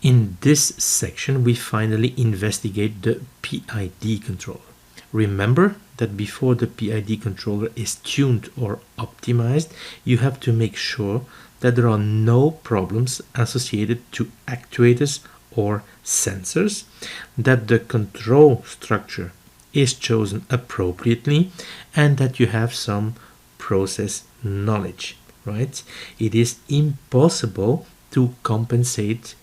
In this section, we finally investigate the PID controller. Remember that before the PID controller is tuned or optimized, you have to make sure that there are no problems associated to actuators or sensors, that the control structure is chosen appropriately, and that you have some process knowledge, right? It is impossible to compensate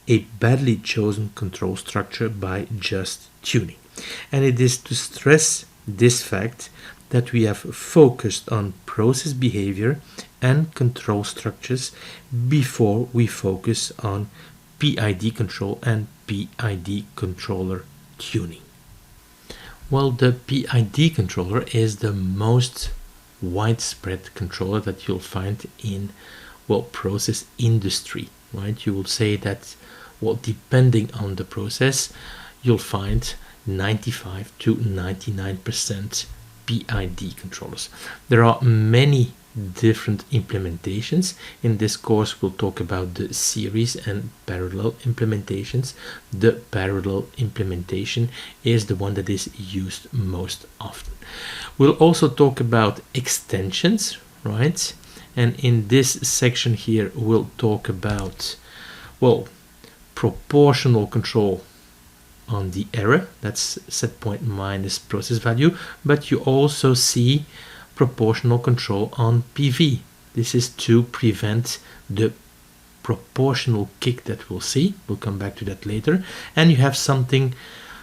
a badly chosen control structure by just tuning. And it is to stress this fact that we have focused on process behavior and control structures before we focus on PID control and PID controller tuning. Well, the PID controller is the most widespread controller that you'll find in, well, process industry, right? You will say that, well, depending on the process, you'll find 95 to 99% PID controllers. There are many different implementations. In this course, we'll talk about the series and parallel implementations. The parallel implementation is the one that is used most often. We'll also talk about extensions, right? And in this section here, we'll talk about, well, proportional control on the error, that's set point minus process value, but you also see proportional control on PV. This is to prevent the proportional kick that we'll see. We'll come back to that later. And you have something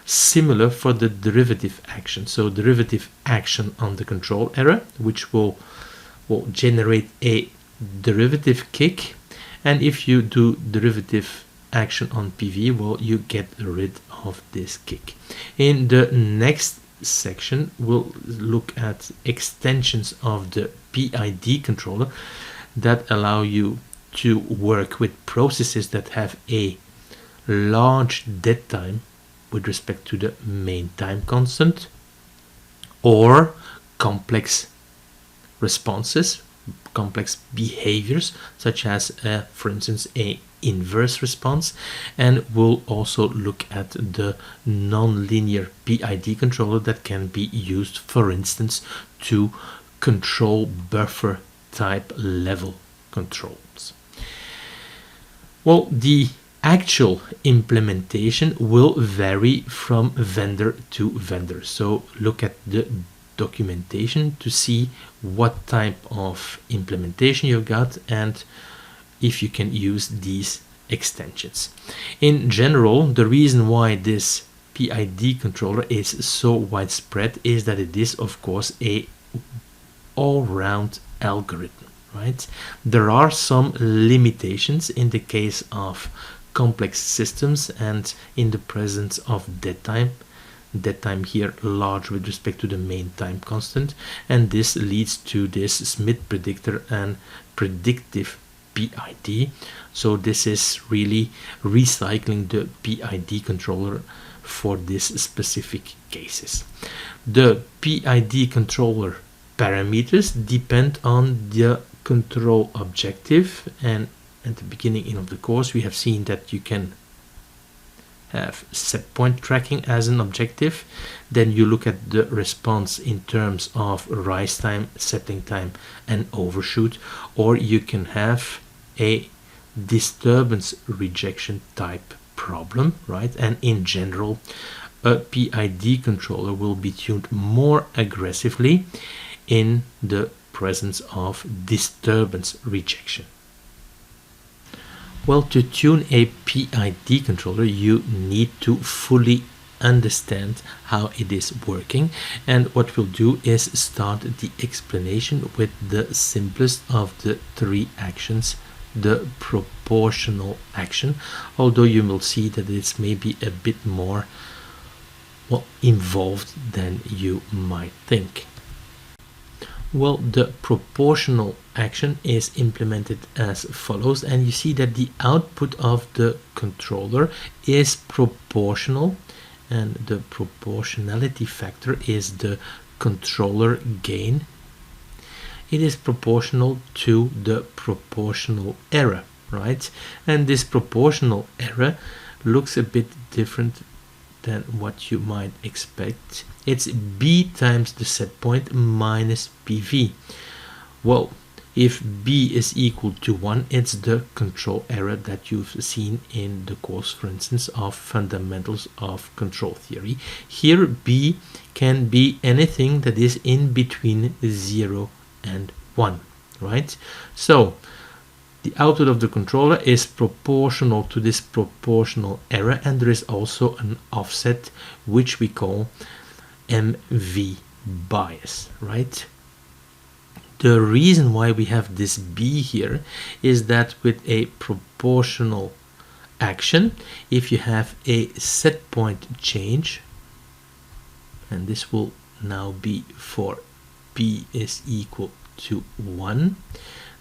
similar for the derivative action. So derivative action on the control error, which will generate a derivative kick. And if you do derivative action on PV, well, you get rid of this kick. In the next section, we'll look at extensions of the PID controller that allow you to work with processes that have a large dead time with respect to the main time constant, or complex responses, complex behaviors, such as for instance a inverse response. And we'll also look at the nonlinear PID controller that can be used, for instance, to control buffer type level controls. Well, the actual implementation will vary from vendor to vendor, so look at the documentation to see what type of implementation you've got and if you can use these extensions. In general, the reason why this PID controller is so widespread is that it is, of course, a all-round algorithm, right? There are some limitations in the case of complex systems and in the presence of dead time. Dead time here large with respect to the main time constant, and this leads to this Smith predictor and predictive PID. So this is really recycling the PID controller for this specific cases. The PID controller parameters depend on the control objective, and at the beginning of the course we have seen that you can have set point tracking as an objective. Then you look at the response in terms of rise time, settling time, and overshoot, or you can have a disturbance rejection type problem, right? And in general, a PID controller will be tuned more aggressively in the presence of disturbance rejection. Well, to tune a PID controller, you need to fully understand how it is working, and what we'll do is start the explanation with the simplest of the three actions, the proportional action, although you will see that it's maybe a bit more, well, involved than you might think. Well, the proportional action is implemented as follows, and you see that the output of the controller is proportional, and the proportionality factor is the controller gain. It is proportional to the proportional error, right? And this proportional error looks a bit different than what you might expect. It's B times the set point minus PV. Well, if B is equal to 1, it's the control error that you've seen in the course, for instance, of Fundamentals of Control Theory. Here, B can be anything that is in between 0 and 1, right? So, the output of the controller is proportional to this proportional error, and there is also an offset which we call MV bias, right? The reason why we have this B here is that with a proportional action, if you have a set point change, and this will now be for P is equal to 1,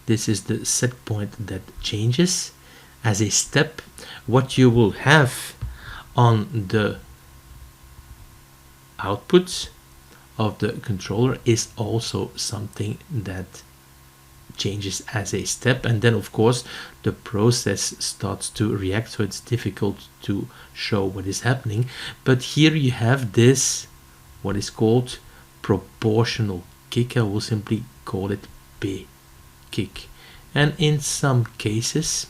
this is the set point that changes as a step. What you will have on the outputs of the controller is also something that changes as a step, and then of course the process starts to react, so it's difficult to show what is happening. But here you have this, what is called proportional kick. I will simply call it P kick, and in some cases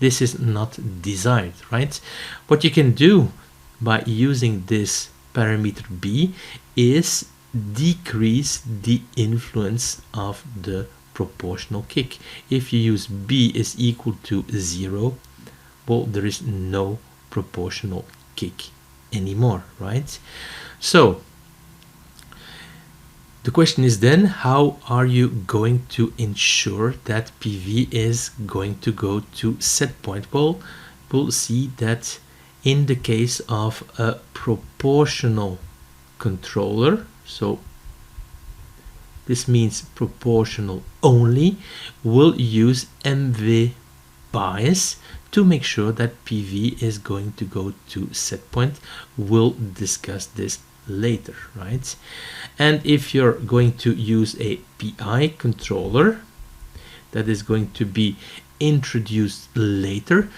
this is not desired, right? What you can do by using this parameter B is decrease the influence of the proportional kick. If you use B is equal to 0, well, there is no proportional kick anymore, right? So the question is then, how are you going to ensure that PV is going to go to set point? Well, we'll see that in the case of a proportional controller, so this means proportional only, we'll use MV bias to make sure that PV is going to go to set point. We'll discuss this later, right? And if you're going to use a PI controller that is going to be introduced later,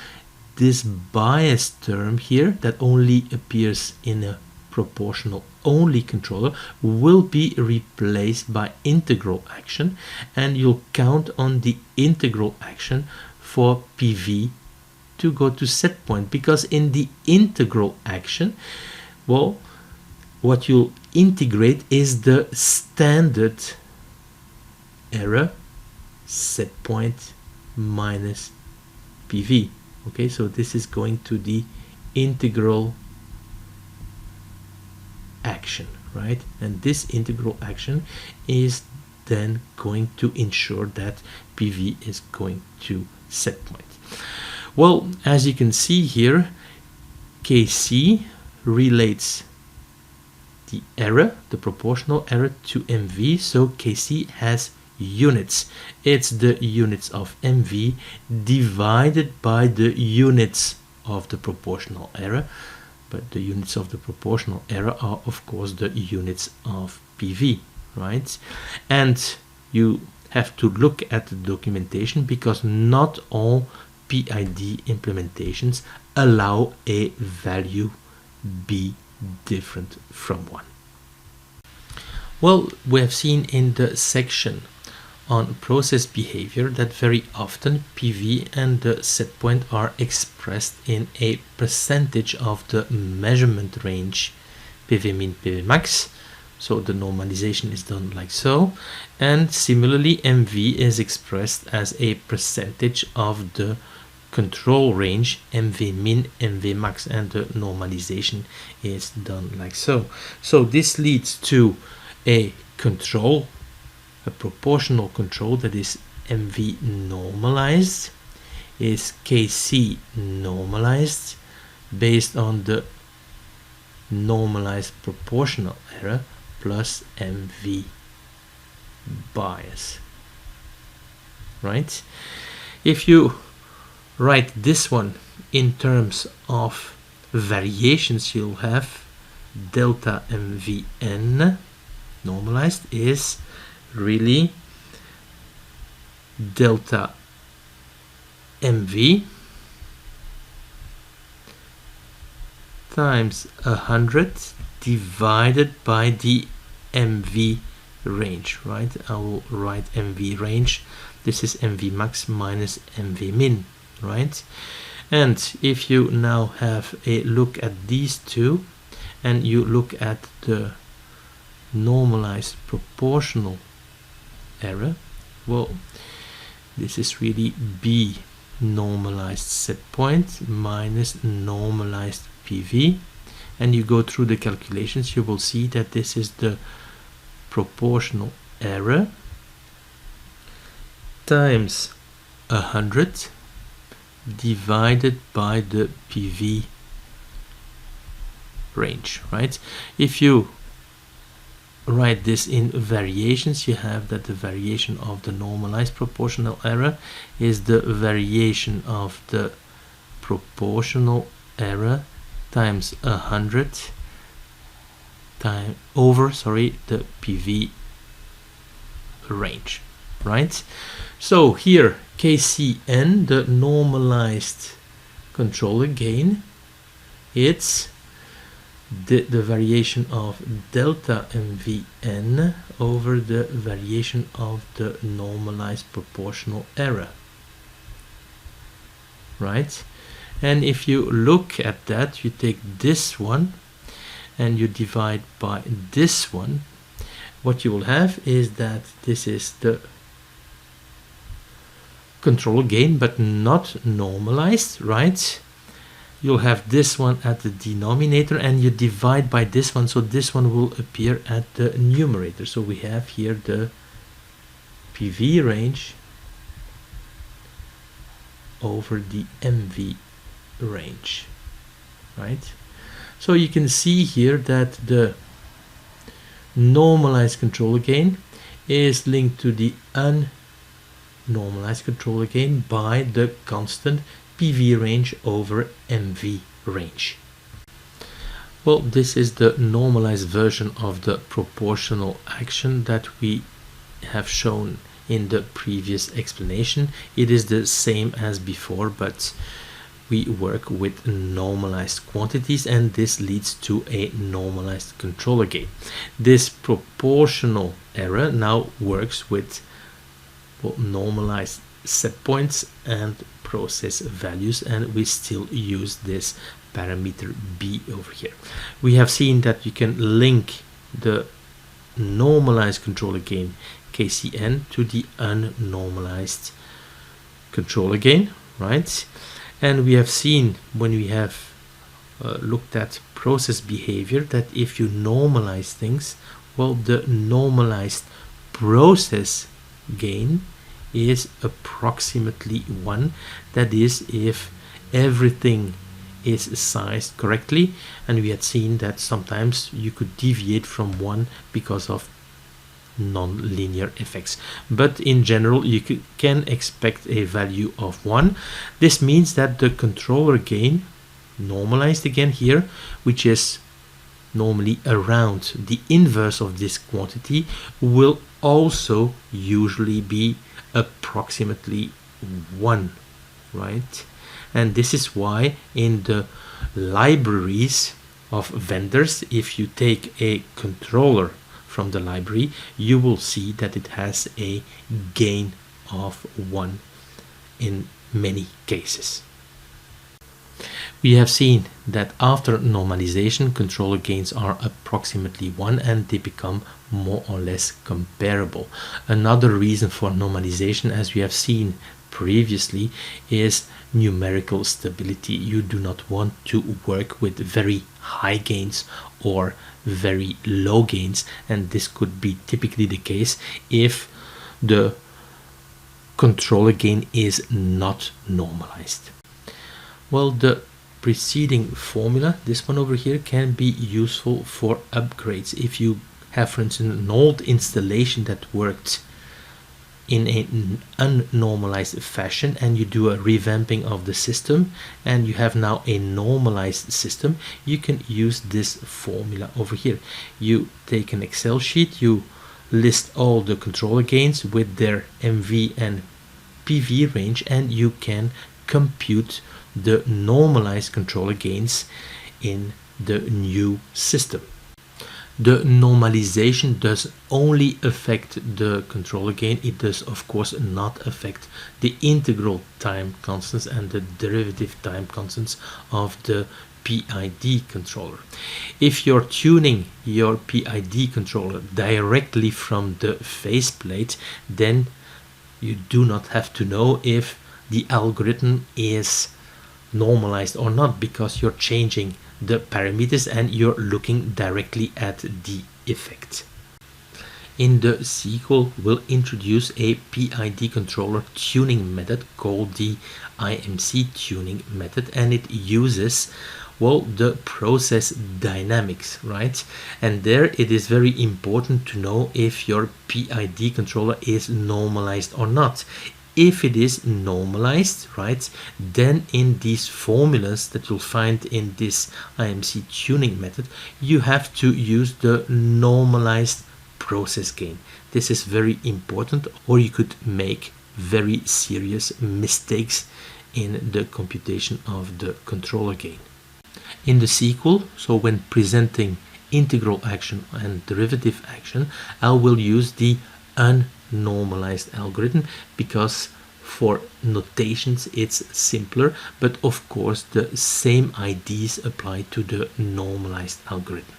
this bias term here that only appears in a proportional only controller will be replaced by integral action, and you'll count on the integral action for PV to go to set point, because in the integral action, well, what you'll integrate is the standard error set point minus PV. Okay, so this is going to the integral action, right? And this integral action is then going to ensure that PV is going to set point. Well, as you can see here, Kc relates the error, the proportional error, to MV, so Kc has units. It's the units of MV divided by the units of the proportional error, but the units of the proportional error are of course the units of PV, right? And you have to look at the documentation, because not all PID implementations allow a value be different from 1. Well, we have seen in the section on process behavior that very often PV and the set point are expressed in a percentage of the measurement range PV min, PV max. So the normalization is done like so, and similarly MV is expressed as a percentage of the control range MV min, MV max, and the normalization is done like so. So this leads to a control, a proportional control that is MV normalized, is Kc normalized based on the normalized proportional error plus MV bias, right? If you write this one in terms of variations, you'll have delta MVN normalized is really delta MV times 100 divided by the MV range, right? I will write MV range. This is MV max minus MV min, right? And if you now have a look at these two and you look at the normalized proportional error, well, this is really B normalized set point minus normalized PV, and you go through the calculations, you will see that this is the proportional error times 100 divided by the PV range, right? If you write this in variations, you have that the variation of the normalized proportional error is the variation of the proportional error times 100 over the PV range, right? So here KCN, the normalized controller gain, it's the variation of delta MVN over the variation of the normalized proportional error, right? And if you look at that, you take this one and you divide by this one, what you will have is that this is the control gain but not normalized, right? You'll have this one at the denominator and you divide by this one, so this one will appear at the numerator. So we have here the PV range over the MV range, right? So you can see here that the normalized controller gain is linked to the unnormalized controller gain by the constant PV range over MV range. Well, this is the normalized version of the proportional action that we have shown in the previous explanation. It is the same as before, but we work with normalized quantities, and this leads to a normalized controller gain. This proportional error now works with normalized set points and process values, and we still use this parameter B over here. We have seen that you can link the normalized controller gain KCN to the unnormalized controller gain, right? And we have seen when we have looked at process behavior that if you normalize things, well, the normalized process gain is approximately 1. That is, if everything is sized correctly, and we had seen that sometimes you could deviate from 1 because of non-linear effects, but in general you can expect a value of 1. This means that the controller gain, normalized again here, which is normally around the inverse of this quantity, will also usually be approximately 1, right? And this is why in the libraries of vendors, if you take a controller from the library, you will see that it has a gain of 1 in many cases. We have seen that after normalization, controller gains are approximately 1 and they become more or less comparable. Another reason for normalization, as we have seen previously, is numerical stability. You do not want to work with very high gains or very low gains, and this could be typically the case if the controller gain is not normalized. Well, the preceding formula, this one over here, can be useful for upgrades. If you have, for instance, an old installation that worked in an unnormalized fashion and you do a revamping of the system and you have now a normalized system, you can use this formula over here. You take an Excel sheet, you list all the controller gains with their MV and PV range, and you can compute the normalized controller gains in the new system. The normalization does only affect the controller gain. It does of course not affect the integral time constants and the derivative time constants of the PID controller. If you're tuning your PID controller directly from the faceplate, then you do not have to know if the algorithm is normalized or not, because you're changing the parameters and you're looking directly at the effect. In the sequel, we'll introduce a PID controller tuning method called the IMC tuning method, and it uses, well, the process dynamics, right? And there it is very important to know if your PID controller is normalized or not. If it is normalized, right, then in these formulas that you'll find in this IMC tuning method, you have to use the normalized process gain. This is very important, or you could make very serious mistakes in the computation of the controller gain. In the sequel, so when presenting integral action and derivative action, I will use the unnormalized algorithm, because for notations it's simpler, but of course the same ideas apply to the normalized algorithm.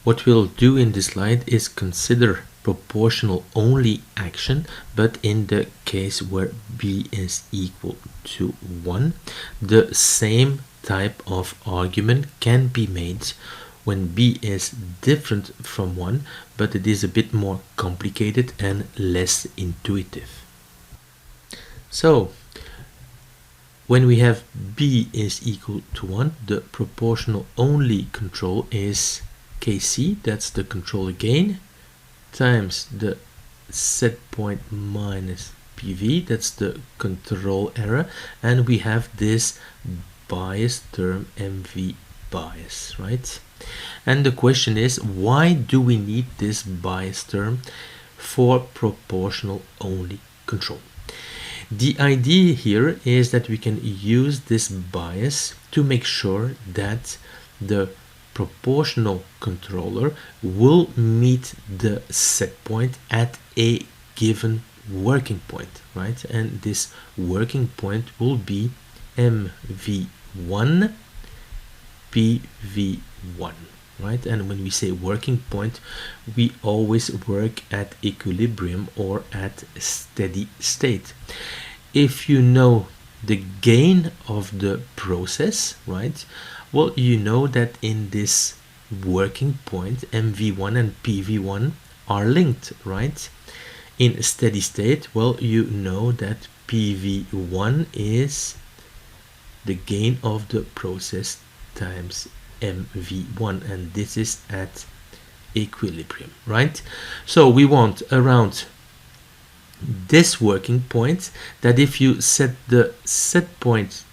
What we'll do in this slide is consider proportional only action, but in the case where b is equal to 1, the same type of argument can be made when b is different from 1, but it is a bit more complicated and less intuitive. So when we have b is equal to 1, the proportional only control is kc, that's the controller gain, times the set point minus pv, that's the control error, and we have this bias term mv bias, right? And the question is, why do we need this bias term for proportional only control? The idea here is that we can use this bias to make sure that the proportional controller will meet the set point at a given working point, right? And this working point will be mv1 pv1, right? And when we say working point, we always work at equilibrium or at steady state. If you know the gain of the process, right, well, you know that in this working point mv1 and pv1 are linked, right? In steady state, well, you know that pv1 is the gain of the process times mv1, and this is at equilibrium, right? So we want around this working point that if you set the set point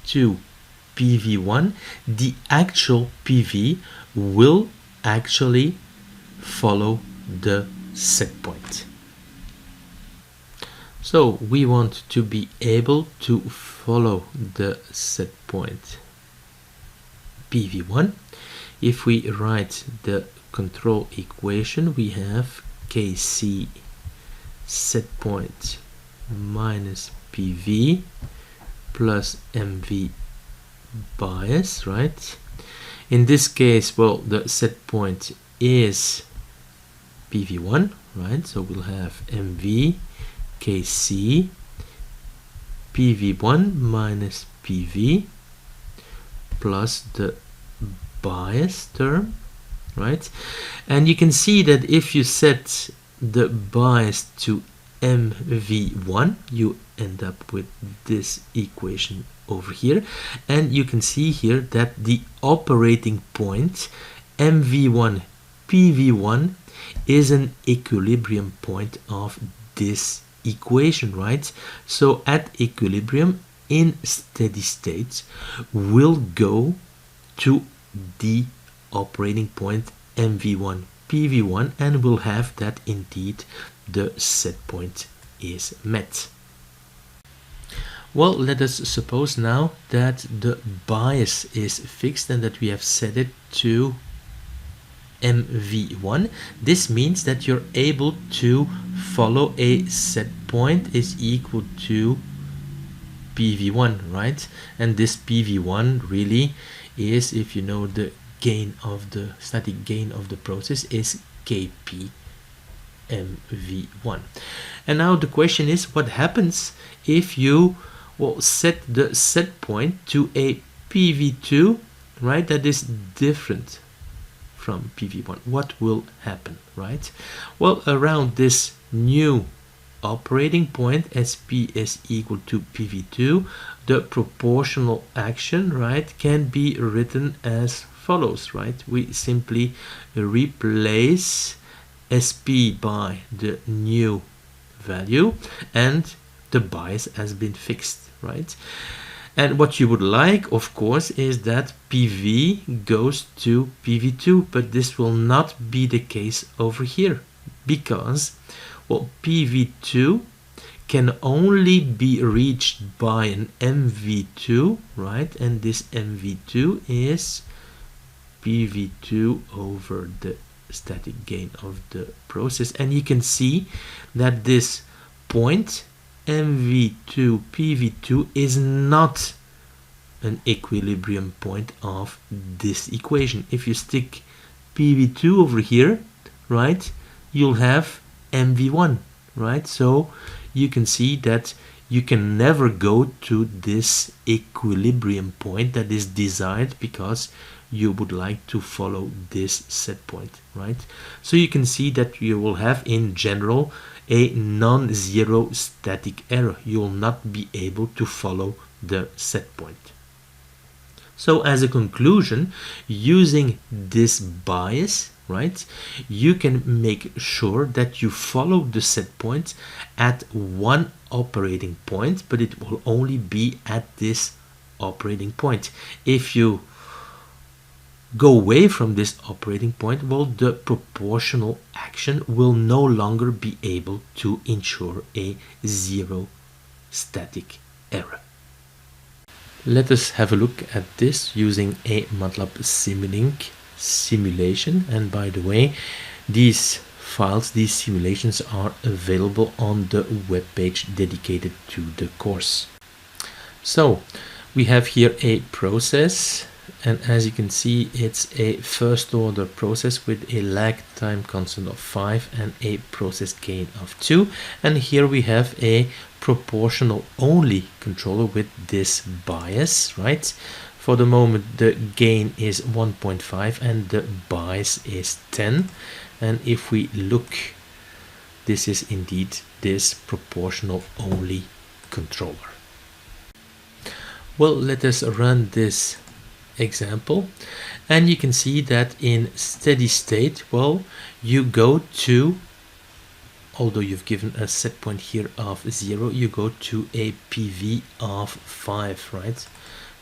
to pv1, the actual pv will actually follow the set point. So we want to be able to follow the set point pv1. If we write the control equation, we have kc set point minus pv plus mv bias, right? In this case, well, the set point is pv1, right? So we'll have mv kc pv1 minus pv plus the bias term, right? And you can see that if you set the bias to mv1, you end up with this equation over here, and you can see here that the operating point mv1 pv1 is an equilibrium point of this equation, right? So at equilibrium in steady state will go to the operating point mv1 pv1 and will have that indeed the set point is met. Well, let us suppose now that the bias is fixed and that we have set it to MV1. This means that you're able to follow a set point is equal to PV1, right? And this PV1 really is, if you know the gain of the static gain of the process, is Kp MV1. And now the question is, what happens if you set the set point to a PV2, right, that is different from PV1? What will happen, right? Well, around this new operating point, SP is equal to PV2, the proportional action, right, can be written as follows, right? We simply replace SP by the new value and the bias has been fixed, right? And what you would like, of course, is that PV goes to PV2, but this will not be the case over here because, well, PV2 can only be reached by an MV2, right? And this MV2 is PV2 over the static gain of the process. And you can see that this point MV2 PV2 is not an equilibrium point of this equation. If you stick PV2 over here, right, you'll have MV1, right? So you can see that you can never go to this equilibrium point that is desired because you would like to follow this set point, right? So you can see that you will have in general a non-zero static error. You will not be able to follow the set point. So as a conclusion, using this bias, right, you can make sure that you follow the set point at one operating point, but it will only be at this operating point. If you go away from this operating point, well, the proportional action will no longer be able to ensure a zero static error. Let us have a look at this using a MATLAB Simulink simulation. And by the way, these files, these simulations are available on the web page dedicated to the course. So we have here a process, and as you can see, it's a first order process with a lag time constant of 5 and a process gain of 2. And here we have a proportional only controller with this bias, right? For the moment the gain is 1.5 and the bias is 10. And if we look, this is indeed this proportional only controller. Well, let us run this example, and you can see that in steady state, well, you go to, although you've given a set point here of 0, you go to a PV of 5, right?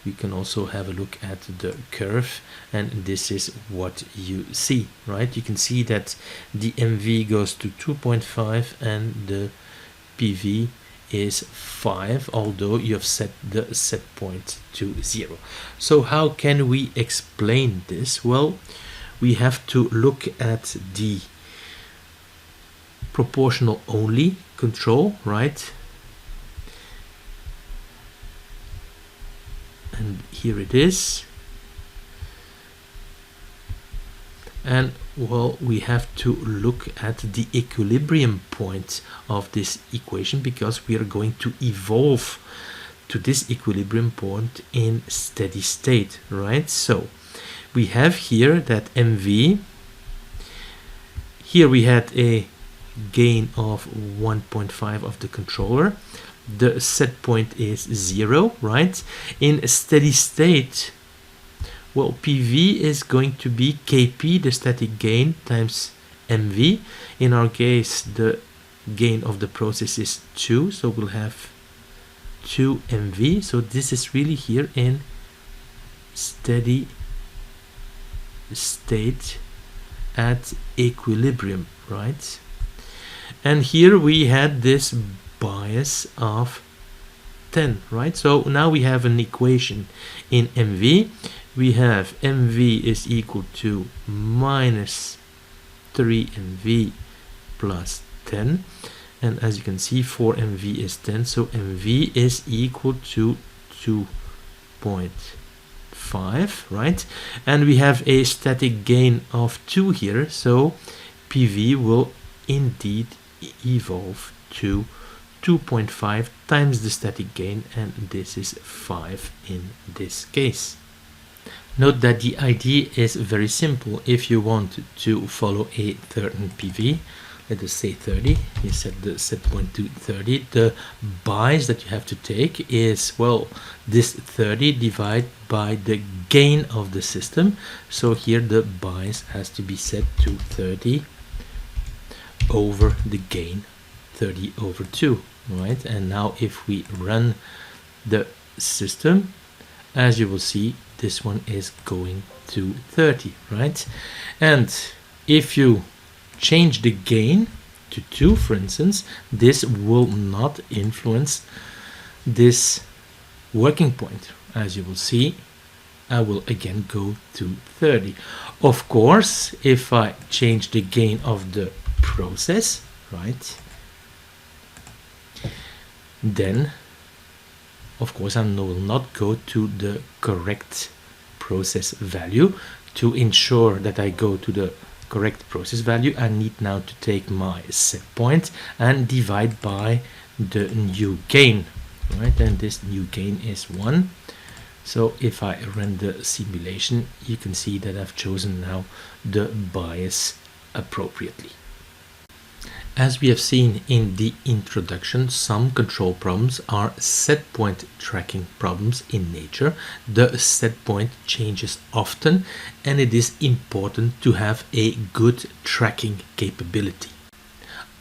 We can also have a look at the curve, and this is what you see, right? You can see that the MV goes to 2.5 and the PV is 5, although you have set the set point to 0. So how can we explain this? Well, we have to look at the proportional only control, right? And here it is. And well, we have to look at the equilibrium point of this equation because we are going to evolve to this equilibrium point in steady state, right? So we have here that MV, here we had a gain of 1.5 of the controller. The set point is 0, right? In steady state, well, PV is going to be Kp, the static gain, times MV. In our case, the gain of the process is 2, so we'll have 2 MV. So this is really here in steady state at equilibrium, right? And here we had this bias of 10, right? So now we have an equation in MV. We have MV is equal to minus 3MV plus 10. And as you can see, 4MV is 10. So MV is equal to 2.5, right? And we have a static gain of 2 here. So PV will indeed evolve to 2.5 times the static gain, and this is 5 in this case. Note that the idea is very simple. If you want to follow a certain PV, let us say 30, you set the set point to 30, the bias that you have to take is, well, this 30 divided by the gain of the system. So here the bias has to be set to 30 over the gain, 30 over 2, right? And now if we run the system, as you will see, this one is going to 30, right? And if you change the gain to 2, for instance, this will not influence this working point. As you will see, I will again go to 30. Of course, if I change the gain of the process, right, then of course I will not go to the correct process value. To ensure that I go to the correct process value, I need now to take my set point and divide by the new gain, right? And this new gain is 1. So if I run the simulation, you can see that I've chosen now the bias appropriately. As we have seen in the introduction, some control problems are set point tracking problems in nature. The set point changes often, and it is important to have a good tracking capability.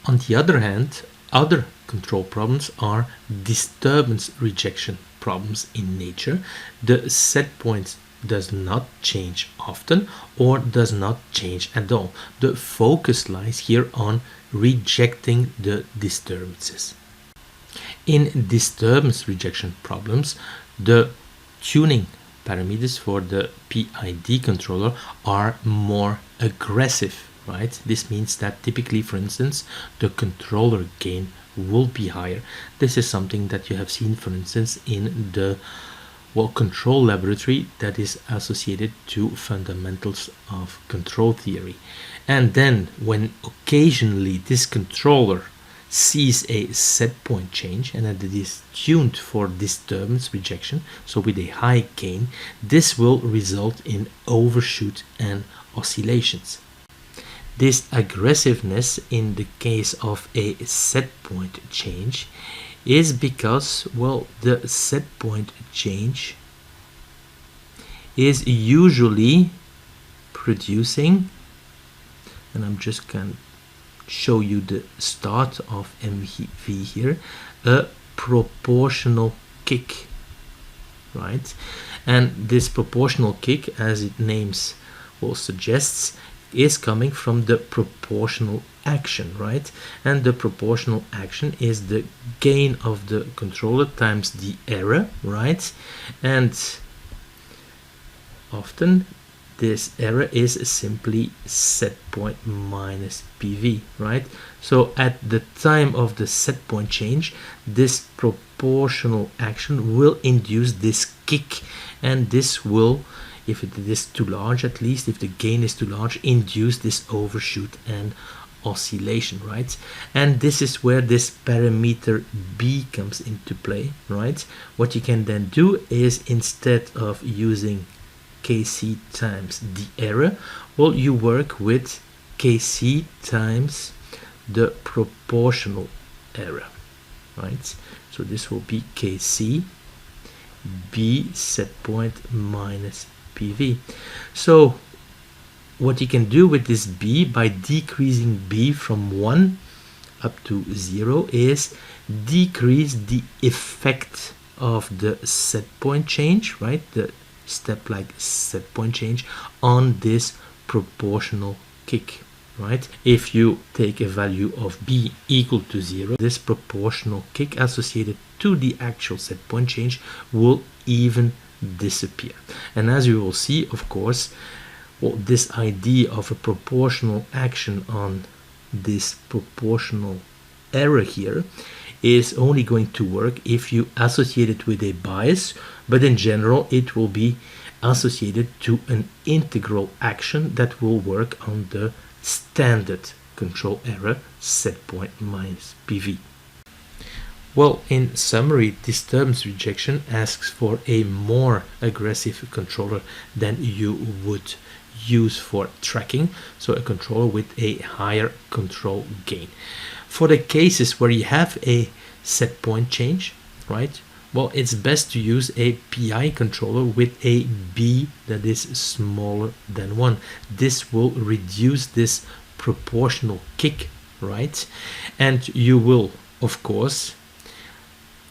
On the other hand, other control problems are disturbance rejection problems in nature. The set point does not change often or does not change at all. The focus lies here on rejecting the disturbances. In disturbance rejection problems, the tuning parameters for the PID controller are more aggressive, right? This means that typically, for instance, the controller gain will be higher. This is something that you have seen, for instance, in the control laboratory that is associated to fundamentals of control theory. And then when occasionally this controller sees a set point change and that it is tuned for disturbance rejection, so with a high gain, this will result in overshoot and oscillations. This aggressiveness in the case of a set point change is because, well, the set point change is usually producing, and I'm just going to show you the start of MV here, a proportional kick, right? And this proportional kick, as its names well suggests, is coming from the proportional action, right? And the proportional action is the gain of the controller times the error, right? And often this error is simply set point minus PV, right? So at the time of the set point change, this proportional action will induce this kick, and this will, if it is too large, at least if the gain is too large, induce this overshoot and oscillation, right? And this is where this parameter B comes into play, right? What you can then do is, instead of using Kc times the error, well, you work with Kc times the proportional error, right? So this will be Kc B set point minus PV. So what you can do with this B, by decreasing B from 1 up to 0, is decrease the effect of the set point change, right? The step like set point change on this proportional kick, right? If you take a value of B equal to 0, this proportional kick associated to the actual set point change will even disappear. And as you will see, of course, well, this idea of a proportional action on this proportional error here is only going to work if you associate it with a bias, but in general it will be associated to an integral action that will work on the standard control error set point minus PV. Well, in summary, disturbance rejection asks for a more aggressive controller than you would use for tracking, so a controller with a higher control gain. For the cases where you have a set point change, right, well, it's best to use a PI controller with a B that is smaller than 1. This will reduce this proportional kick, right, and you will, of course,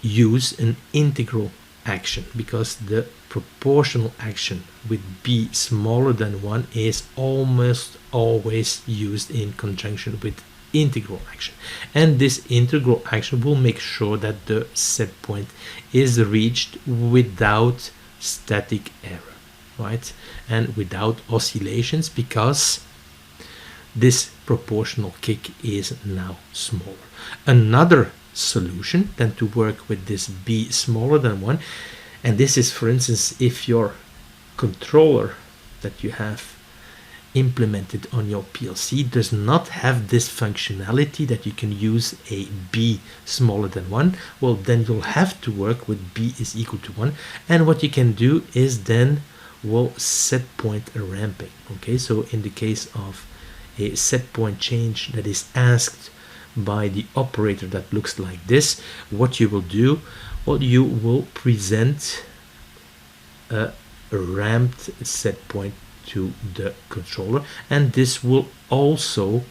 use an integral action, because the proportional action with B smaller than 1 is almost always used in conjunction with integral action, and this integral action will make sure that the set point is reached without static error, right, and without oscillations, because this proportional kick is now smaller. Another solution than to work with this B smaller than 1, and this is, for instance, if your controller that you have implemented on your PLC does not have this functionality that you can use a B smaller than 1, well, then you'll have to work with B is equal to 1, and what you can do is then, well, set point ramping. Okay, so in the case of a set point change that is asked by the operator that looks like this, what you will do, well, you will present a ramped set point to the controller, and this will also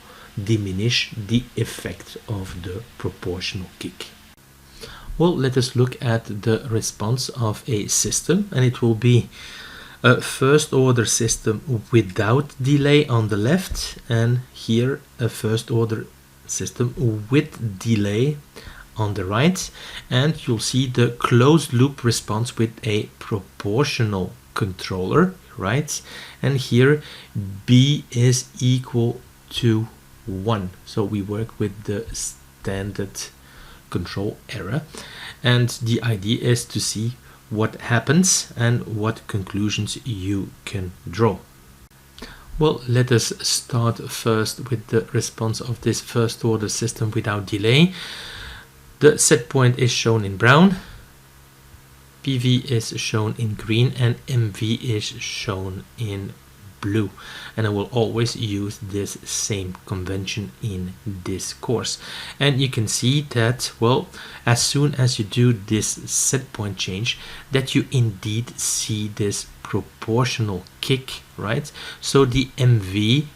diminish the effect of the proportional kick. Well, let us look at the response of a system, and it will be a first order system without delay on the left, and here a first order system with delay on the right, and you'll see the closed loop response with a proportional controller, right, and here B is equal to 1, so we work with the standard control error, and the idea is to see what happens and what conclusions you can draw. Well, let us start first with the response of this first order system without delay. The set point is shown in brown, PV is shown in green, and MV is shown in blue, and I will always use this same convention in this course. And you can see that, well, as soon as you do this set point change, that you indeed see this proportional kick, right? So the MV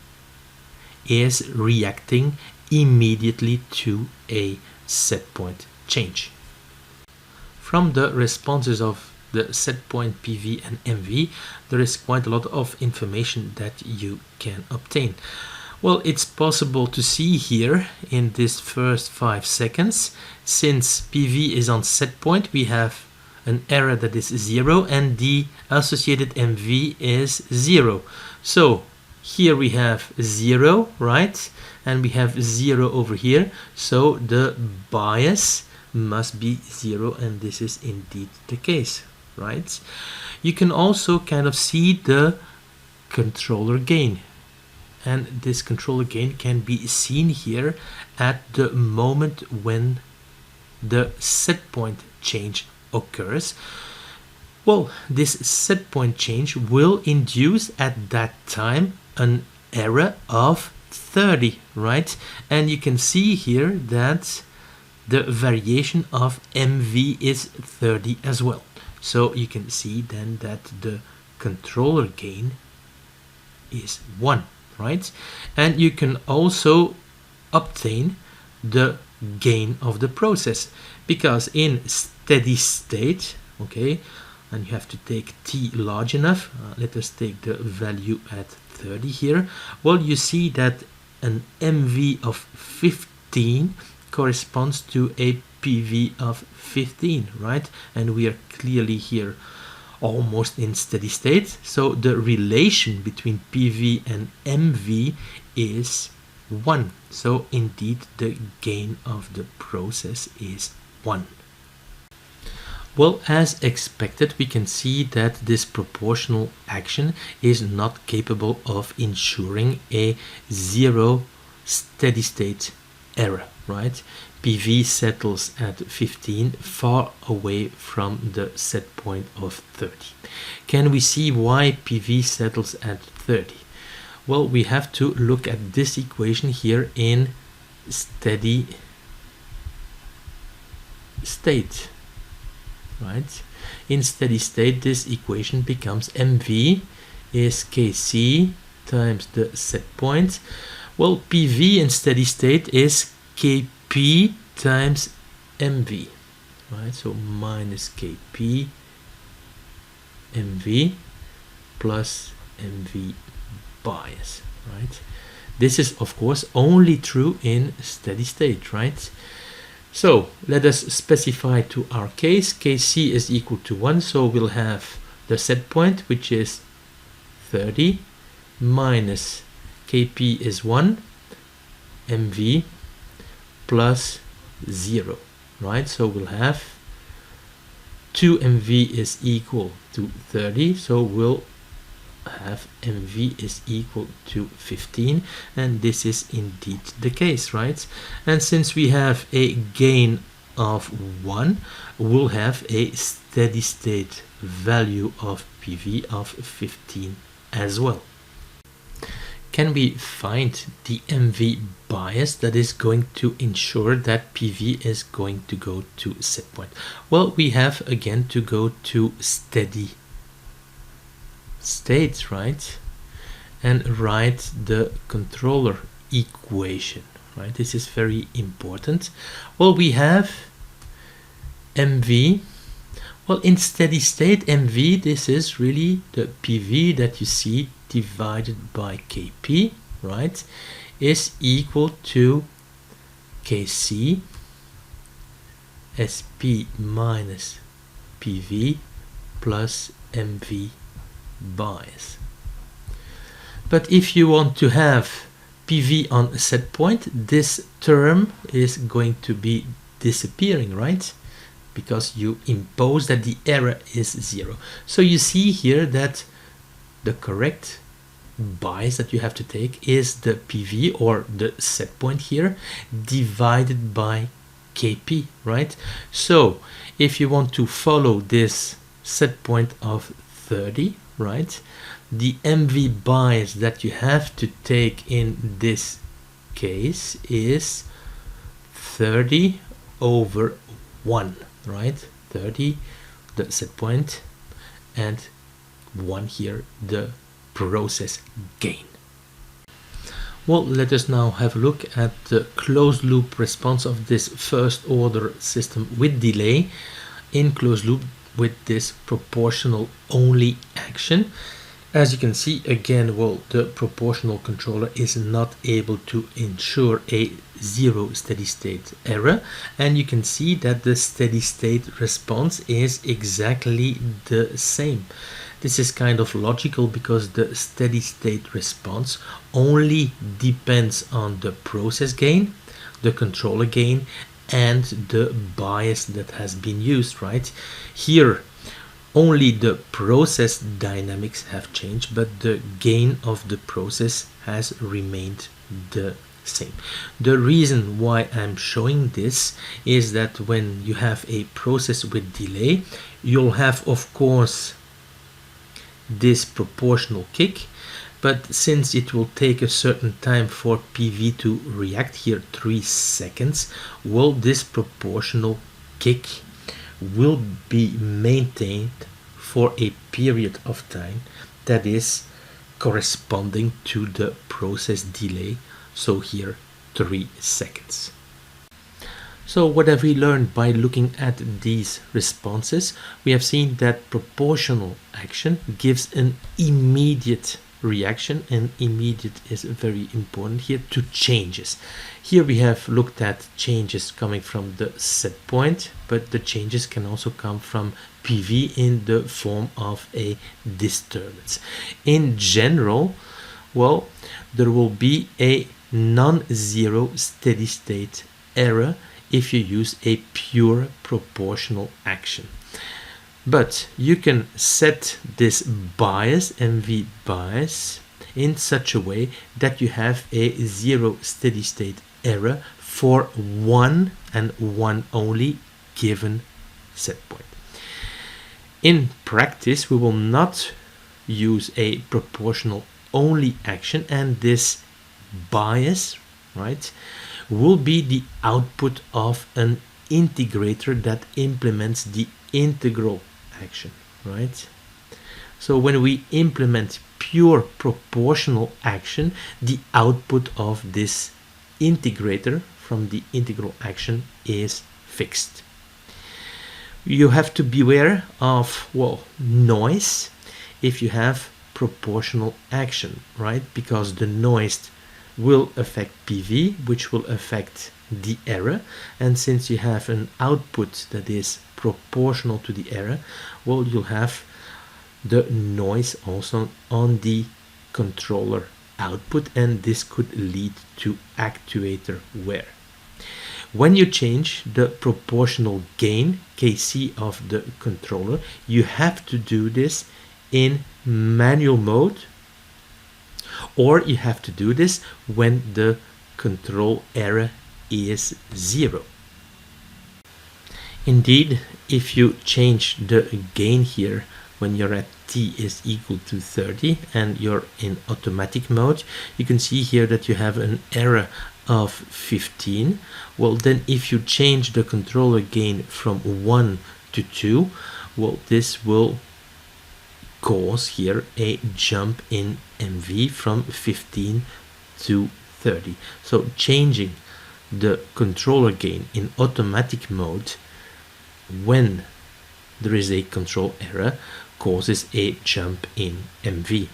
is reacting immediately to a set point change. From the responses of the set point PV and MV, there is quite a lot of information that you can obtain. Well, it's possible to see here in this first 5 seconds, since PV is on set point, we have an error that is 0 and the associated MV is 0. So here we have 0, right, and we have 0 over here, so the bias must be 0, and this is indeed the case, right? You can also kind of see the controller gain, and this controller gain can be seen here at the moment when the set point change occurs. Well, this set point change will induce at that time an error of 30, right? And you can see here that the variation of MV is 30 as well. So you can see then that the controller gain is 1, right? And you can also obtain the gain of the process, because in steady state, okay, and you have to take t large enough, let us take the value at 30 here. Well, you see that an MV of 15 corresponds to a PV of 15, right? And we are clearly here almost in steady state. So the relation between PV and MV is 1. So indeed the gain of the process is 1. Well, as expected, we can see that this proportional action is not capable of ensuring a zero steady state error, right? PV settles at 15, far away from the set point of 30. Can we see why PV settles at 30? Well, we have to look at this equation here in steady state. Right? In steady state, this equation becomes MV is Kc times the set point. Well, PV in steady state is Kp times MV. Right? So minus Kp MV plus MV bias. Right? This is of course only true in steady state, right? So let us specify to our case, Kc is equal to 1, so we'll have the set point, which is 30, minus Kp is 1, Mv plus 0, right? So we'll have 2Mv is equal to 30, so we'll have Mv is equal to 15, and this is indeed the case, right? And since we have a gain of 1, we'll have a steady state value of PV of 15 as well. Can we find the MV bias that is going to ensure that PV is going to go to set point? Well, we have again to go to steady state, right, and write the controller equation, right? This is very important. Well, we have MV. Well, in steady state, MV, this is really the PV that you see divided by Kp, right, is equal to Kc Sp minus PV plus MV bias. But if you want to have PV on a set point, this term is going to be disappearing, right? Because you impose that the error is 0. So you see here that the correct bias that you have to take is the PV, or the set point here, divided by Kp, right? So if you want to follow this set point of 30, right, the MV bias that you have to take in this case is 30 over 1, right? 30 the set point, and 1 here the process gain. Well, let us now have a look at the closed loop response of this first order system with delay in closed loop with this proportional only action. As you can see, again, well, the proportional controller is not able to ensure a zero steady state error, and you can see that the steady state response is exactly the same. This is kind of logical because the steady state response only depends on the process gain, the controller gain, and the bias that has been used, right? Here only the process dynamics have changed, but the gain of the process has remained the same. The reason why I'm showing this is that when you have a process with delay, you'll have, of course, this proportional kick, but since it will take a certain time for PV to react, here 3 seconds, well, this proportional kick will be maintained for a period of time that is corresponding to the process delay, so here 3 seconds. So what have we learned by looking at these responses? We have seen that proportional action gives an immediate reaction, and immediate is very important here, to changes. Here we have looked at changes coming from the set point, but the changes can also come from PV in the form of a disturbance. In general, well, there will be a non-zero steady state error if you use a pure proportional action. But you can set this bias, MV bias, in such a way that you have a zero steady state error for one and one only given set point. In practice, we will not use a proportional only action, and this bias, right, will be the output of an integrator that implements the integral action, right? So when we implement pure proportional action, the output of this integrator from the integral action is fixed. You have to beware of, well, noise if you have proportional action, right? Because the noise will affect PV, which will affect the error, and since you have an output that is proportional to the error, well, you'll have the noise also on the controller output, and this could lead to actuator wear. When you change the proportional gain, Kc, of the controller, you have to do this in manual mode, or you have to do this when the control error is 0. Indeed, if you change the gain here when you're at t is equal to 30 and you're in automatic mode, you can see here that you have an error of 15. Well, then if you change the controller gain from 1 to 2, well, this will cause here a jump in MV from 15 to 30. So changing the controller gain in automatic mode when there is a control error causes a jump in MV.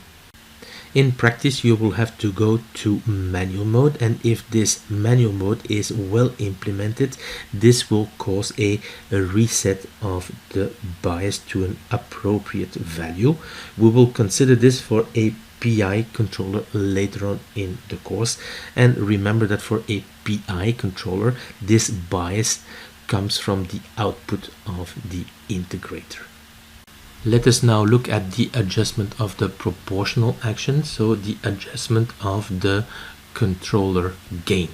In practice, you will have to go to manual mode, and if this manual mode is well implemented, this will cause a reset of the bias to an appropriate value. We will consider this for a PI controller later on in the course, and remember that for a PI controller, this bias comes from the output of the integrator. Let us now look at the adjustment of the proportional action, so the adjustment of the controller gain.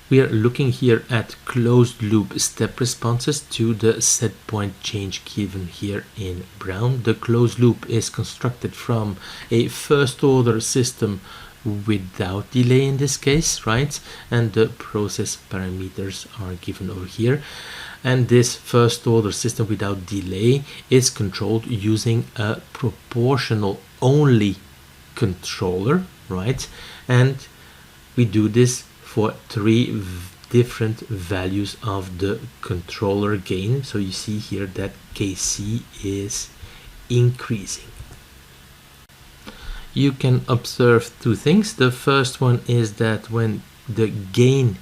We are looking here at closed loop step responses to the set point change given here in brown. The closed loop is constructed from a first order system without delay in this case, right? And the process parameters are given over here. And this first order system without delay is controlled using a proportional only controller, right? And we do this for 3 different values of the controller gain. So you see here that Kc is increasing. You can observe 2 things. The first one is that when the gain,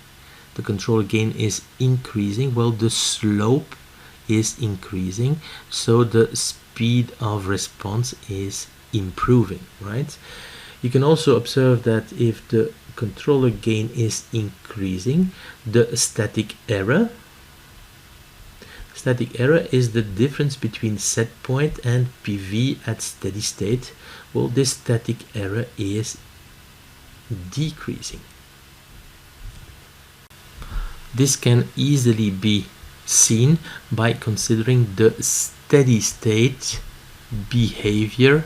the controller gain, is increasing, well, the slope is increasing, so the speed of response is improving, right? You can also observe that if the controller gain is increasing, the static error is the difference between set point and PV at steady state. Well, this static error is decreasing. This can easily be seen by considering the steady state behavior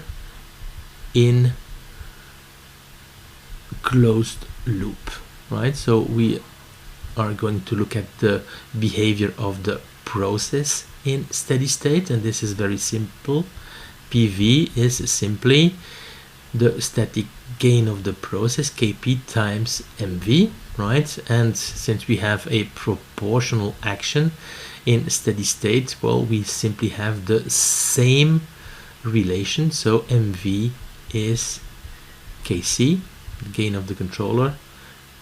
in closed loop, right? So we are going to look at the behavior of the process in steady state, and this is very simple. PV is simply the static gain of the process, Kp times mv, right? And since we have a proportional action in steady state, well, we simply have the same relation, so mv is Kc, gain of the controller,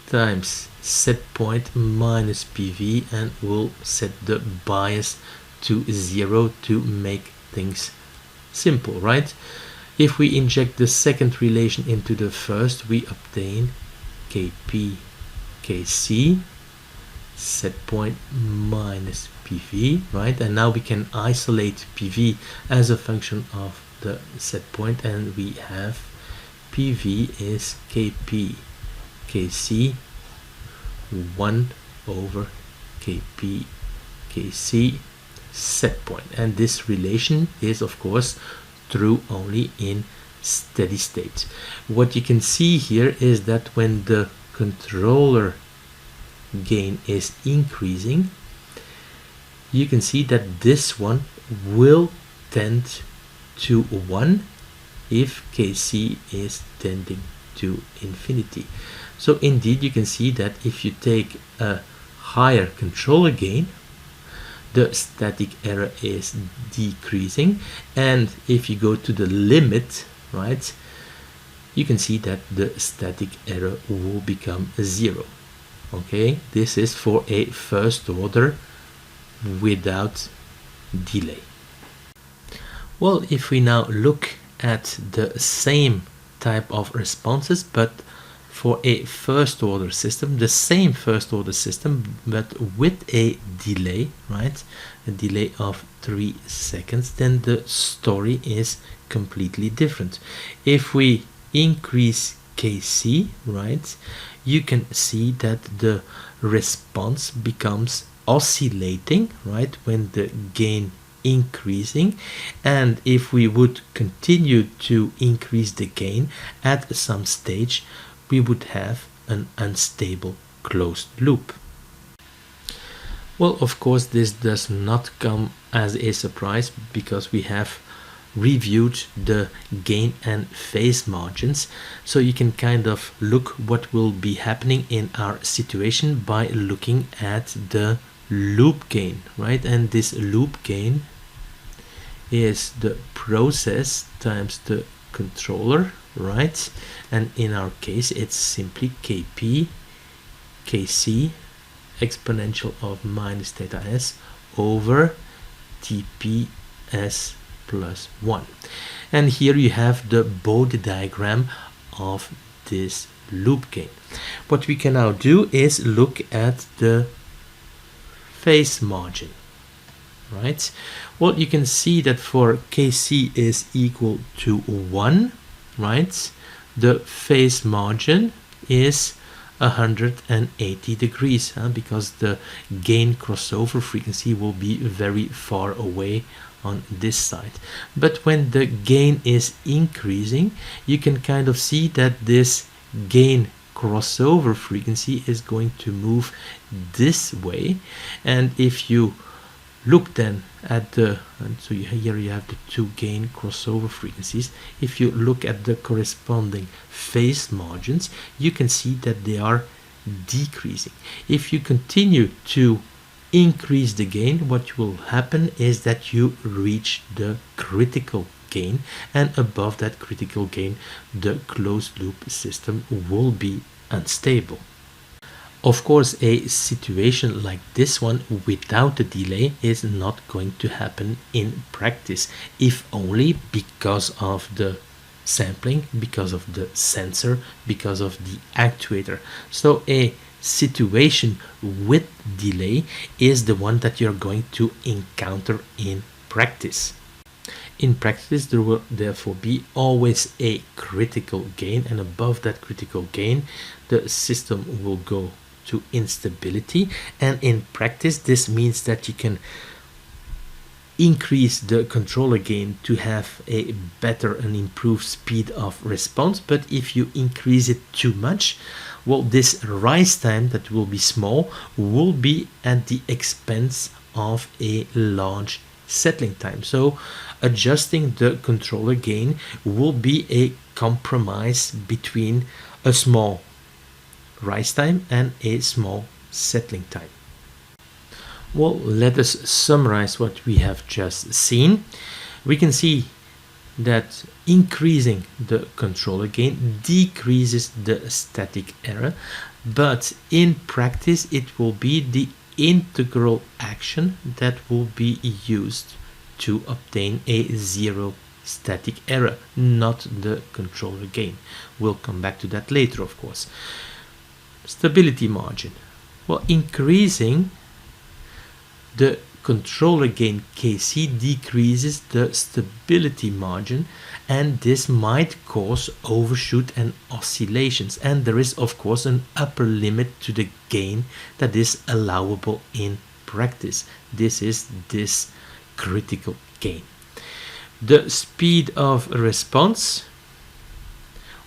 times set point minus PV, and we'll set the bias to 0 to make things simple, right? If we inject the second relation into the first, we obtain Kp Kc set point minus PV, right? And now we can isolate PV as a function of the set point, and we have PV is Kp Kc 1 over Kp Kc set point. And this relation is of course true only in steady state. What you can see here is that when the controller gain is increasing, you can see that this one will tend to 1 if Kc is tending to infinity. So indeed you can see that if you take a higher controller gain, the static error is decreasing, and if you go to the limit, right, you can see that the static error will become 0. Okay, this is for a first order without delay. Well, if we now look at the same type of responses, but for a first order system, the same first order system, but with a delay, right, a delay of 3 seconds, then the story is completely different. If we increase Kc, right, you can see that the response becomes oscillating, right, when the gain increasing, and if we would continue to increase the gain at some stage, we would have an unstable closed loop. Well, of course, this does not come as a surprise because we have reviewed the gain and phase margins, so you can kind of look what will be happening in our situation by looking at the loop gain, right? And this loop gain is the process times the controller, right? And in our case it's simply Kp Kc exponential of minus theta s over Tps plus 1. And here you have the Bode diagram of this loop gain. What we can now do is look at the phase margin, right? Well, you can see that for Kc is equal to 1, right, the phase margin is 180 degrees, because the gain crossover frequency will be very far away on this side. But when the gain is increasing, you can kind of see that this gain crossover frequency is going to move this way. And if you look then at the, and so here you have the two gain crossover frequencies, if you look at the corresponding phase margins, you can see that they are decreasing. If you continue to increase the gain, what will happen is that you reach the critical gain, and above that critical gain the closed loop system will be unstable. Of course, a situation like this one without a delay is not going to happen in practice, if only because of the sampling, because of the sensor, because of the actuator. So a situation with delay is the one that you're going to encounter in practice. In practice, there will therefore be always a critical gain, and above that critical gain the system will go to instability. And in practice this means that you can increase the controller gain to have a better and improved speed of response, but if you increase it too much, well, this rise time that will be small will be at the expense of a large settling time. So adjusting the controller gain will be a compromise between a small rise time and a small settling time. Well, let us summarize what we have just seen. We can see that increasing the controller gain decreases the static error, but in practice it will be the integral action that will be used to obtain a zero static error, not the controller gain. We'll come back to that later, of course. Stability margin. Well, increasing the controller gain Kc decreases the stability margin, and this might cause overshoot and oscillations, and there is of course an upper limit to the gain that is allowable in practice. This is this critical gain. The speed of response,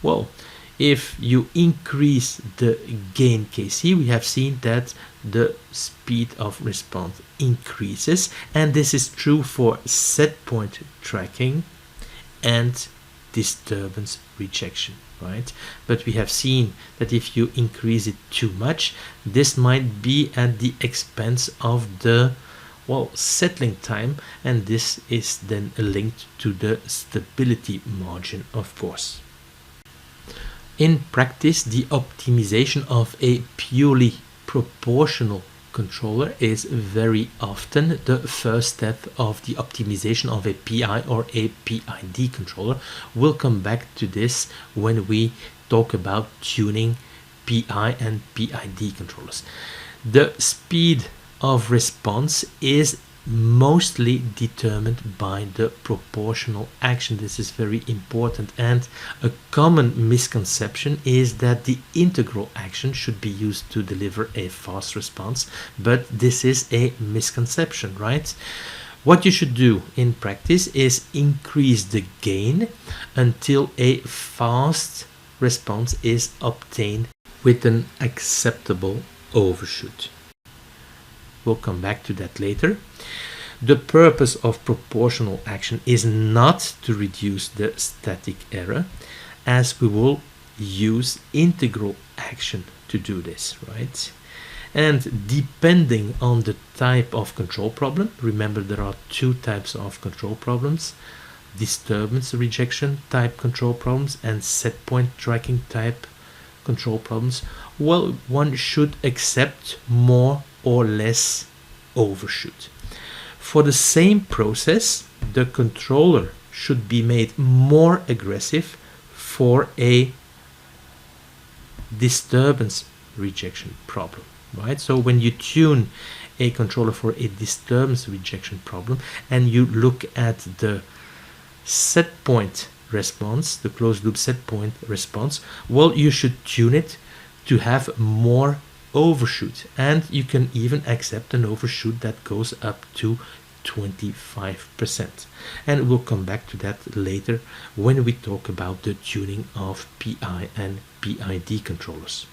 well, if you increase the gain Kc, we have seen that the speed of response increases, and this is true for setpoint tracking and disturbance rejection, right? But we have seen that if you increase it too much, this might be at the expense of the settling time, and this is then linked to the stability margin, of course. In practice, the optimization of a purely proportional controller is very often the first step of the optimization of a PI or a PID controller. We'll come back to this when we talk about tuning PI and PID controllers. The speed of response is mostly determined by the proportional action. This is very important, and a common misconception is that the integral action should be used to deliver a fast response, but this is a misconception, right? What you should do in practice is increase the gain until a fast response is obtained with an acceptable overshoot. We'll come back to that later. The purpose of proportional action is not to reduce the static error, as we will use integral action to do this, right? And depending on the type of control problem, remember there are two types of control problems: disturbance rejection type control problems and setpoint tracking type control problems. Well, one should accept more or less overshoot. For the same process, the controller should be made more aggressive for a disturbance rejection problem, right? So when you tune a controller for a disturbance rejection problem and you look at the setpoint response, the closed loop setpoint response, well, you should tune it to have more overshoot, and you can even accept an overshoot that goes up to 25%, and we'll come back to that later when we talk about the tuning of PI and PID controllers.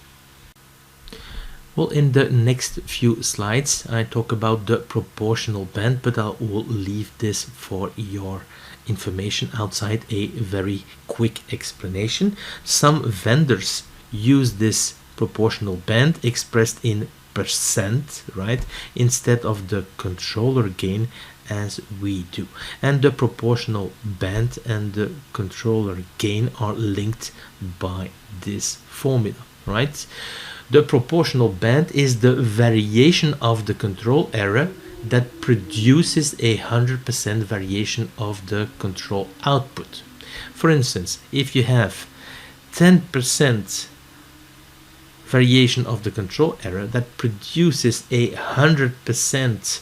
Well, in the next few slides I talk about the proportional band, but I will leave this for your information outside a very quick explanation. Some vendors use this proportional band expressed in percent, right, instead of the controller gain as we do, and the proportional band and the controller gain are linked by this formula, right? The proportional band is the variation of the control error that produces 100% variation of the control output. For instance, if you have 10% variation of the control error that produces 100%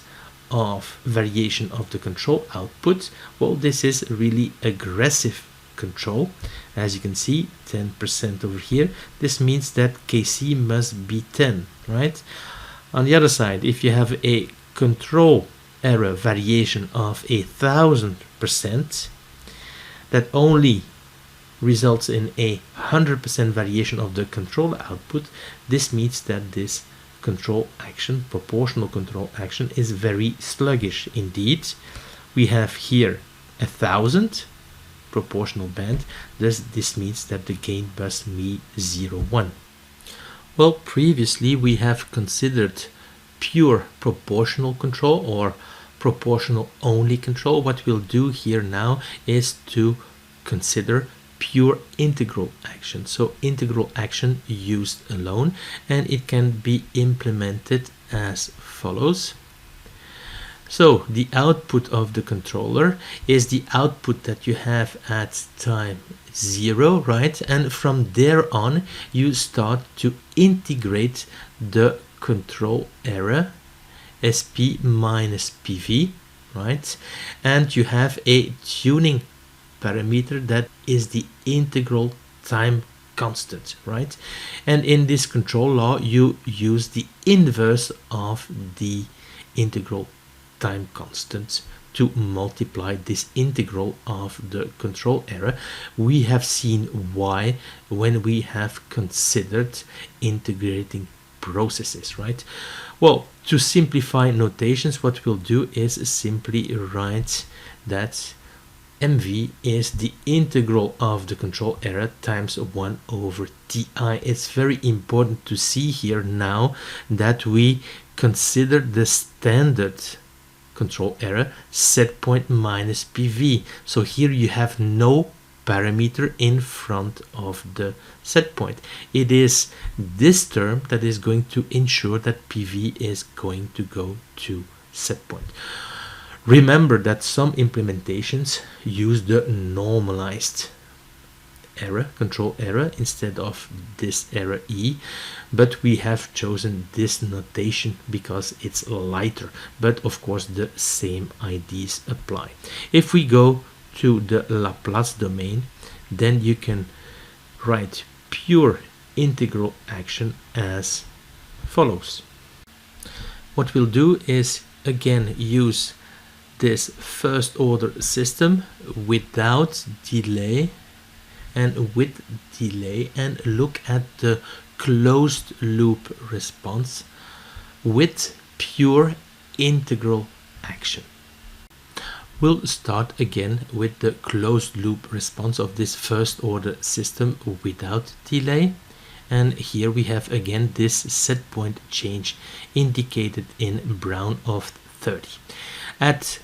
of variation of the control output, well, this is really aggressive control. As you can see, 10% over here. This means that Kc must be 10, right? On the other side, if you have a control error variation of 1000%, that only results in 100% variation of the control output, this means that this control action, proportional control action, is very sluggish indeed. We have here 1000 proportional band, this means that the gain must be 0.1. Well, previously we have considered pure proportional control or proportional only control, what we'll do here now is to consider pure integral action. So integral action used alone, and it can be implemented as follows. So the output of the controller is the output that you have at time 0, right? And from there on you start to integrate the control error SP minus PV, right? And you have a tuning parameter that is the integral time constant, right? And in this control law you use the inverse of the integral time constant to multiply this integral of the control error. We have seen why when we have considered integrating processes, right? Well, to simplify notations, what we'll do is simply write that mv is the integral of the control error times 1 over ti. It's very important to see here now that we consider the standard control error set point minus PV. So here you have no parameter in front of the set point. It is this term that is going to ensure that PV is going to go to set point. Remember that some implementations use the normalized error, control error, instead of this error E, but we have chosen this notation because it's lighter, but of course the same IDs apply. If we go to the Laplace domain, then you can write pure integral action as follows. What we'll do is again use this first order system without delay and with delay, and look at the closed loop response with pure integral action. We'll start again with the closed loop response of this first order system without delay, and here we have again this set point change indicated in brown of 30. At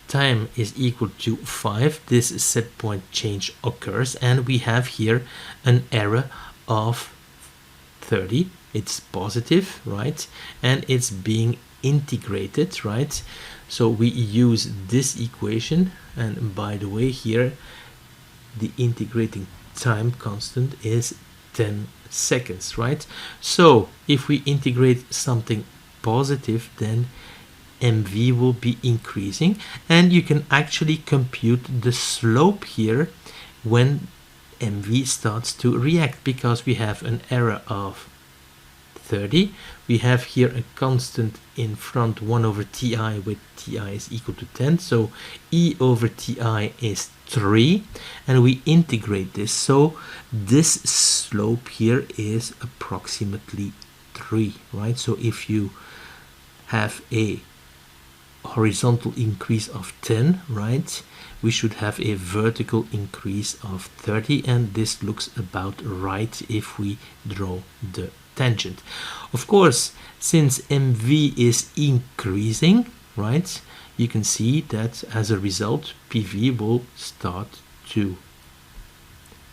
time is equal to 5, this set point change occurs, and we have here an error of 30. It's positive, right? And it's being integrated, right? So we use this equation, and by the way here the integrating time constant is 10 seconds, right? So if we integrate something positive, then mv will be increasing, and you can actually compute the slope here when mv starts to react, because we have an error of 30. We have here a constant in front, 1 over ti, with ti is equal to 10, so e over ti is 3, and we integrate this, so this slope here is approximately 3, right? So if you have a horizontal increase of 10, right, we should have a vertical increase of 30, and this looks about right if we draw the tangent. Of course, since mv is increasing, right, you can see that as a result PV will start to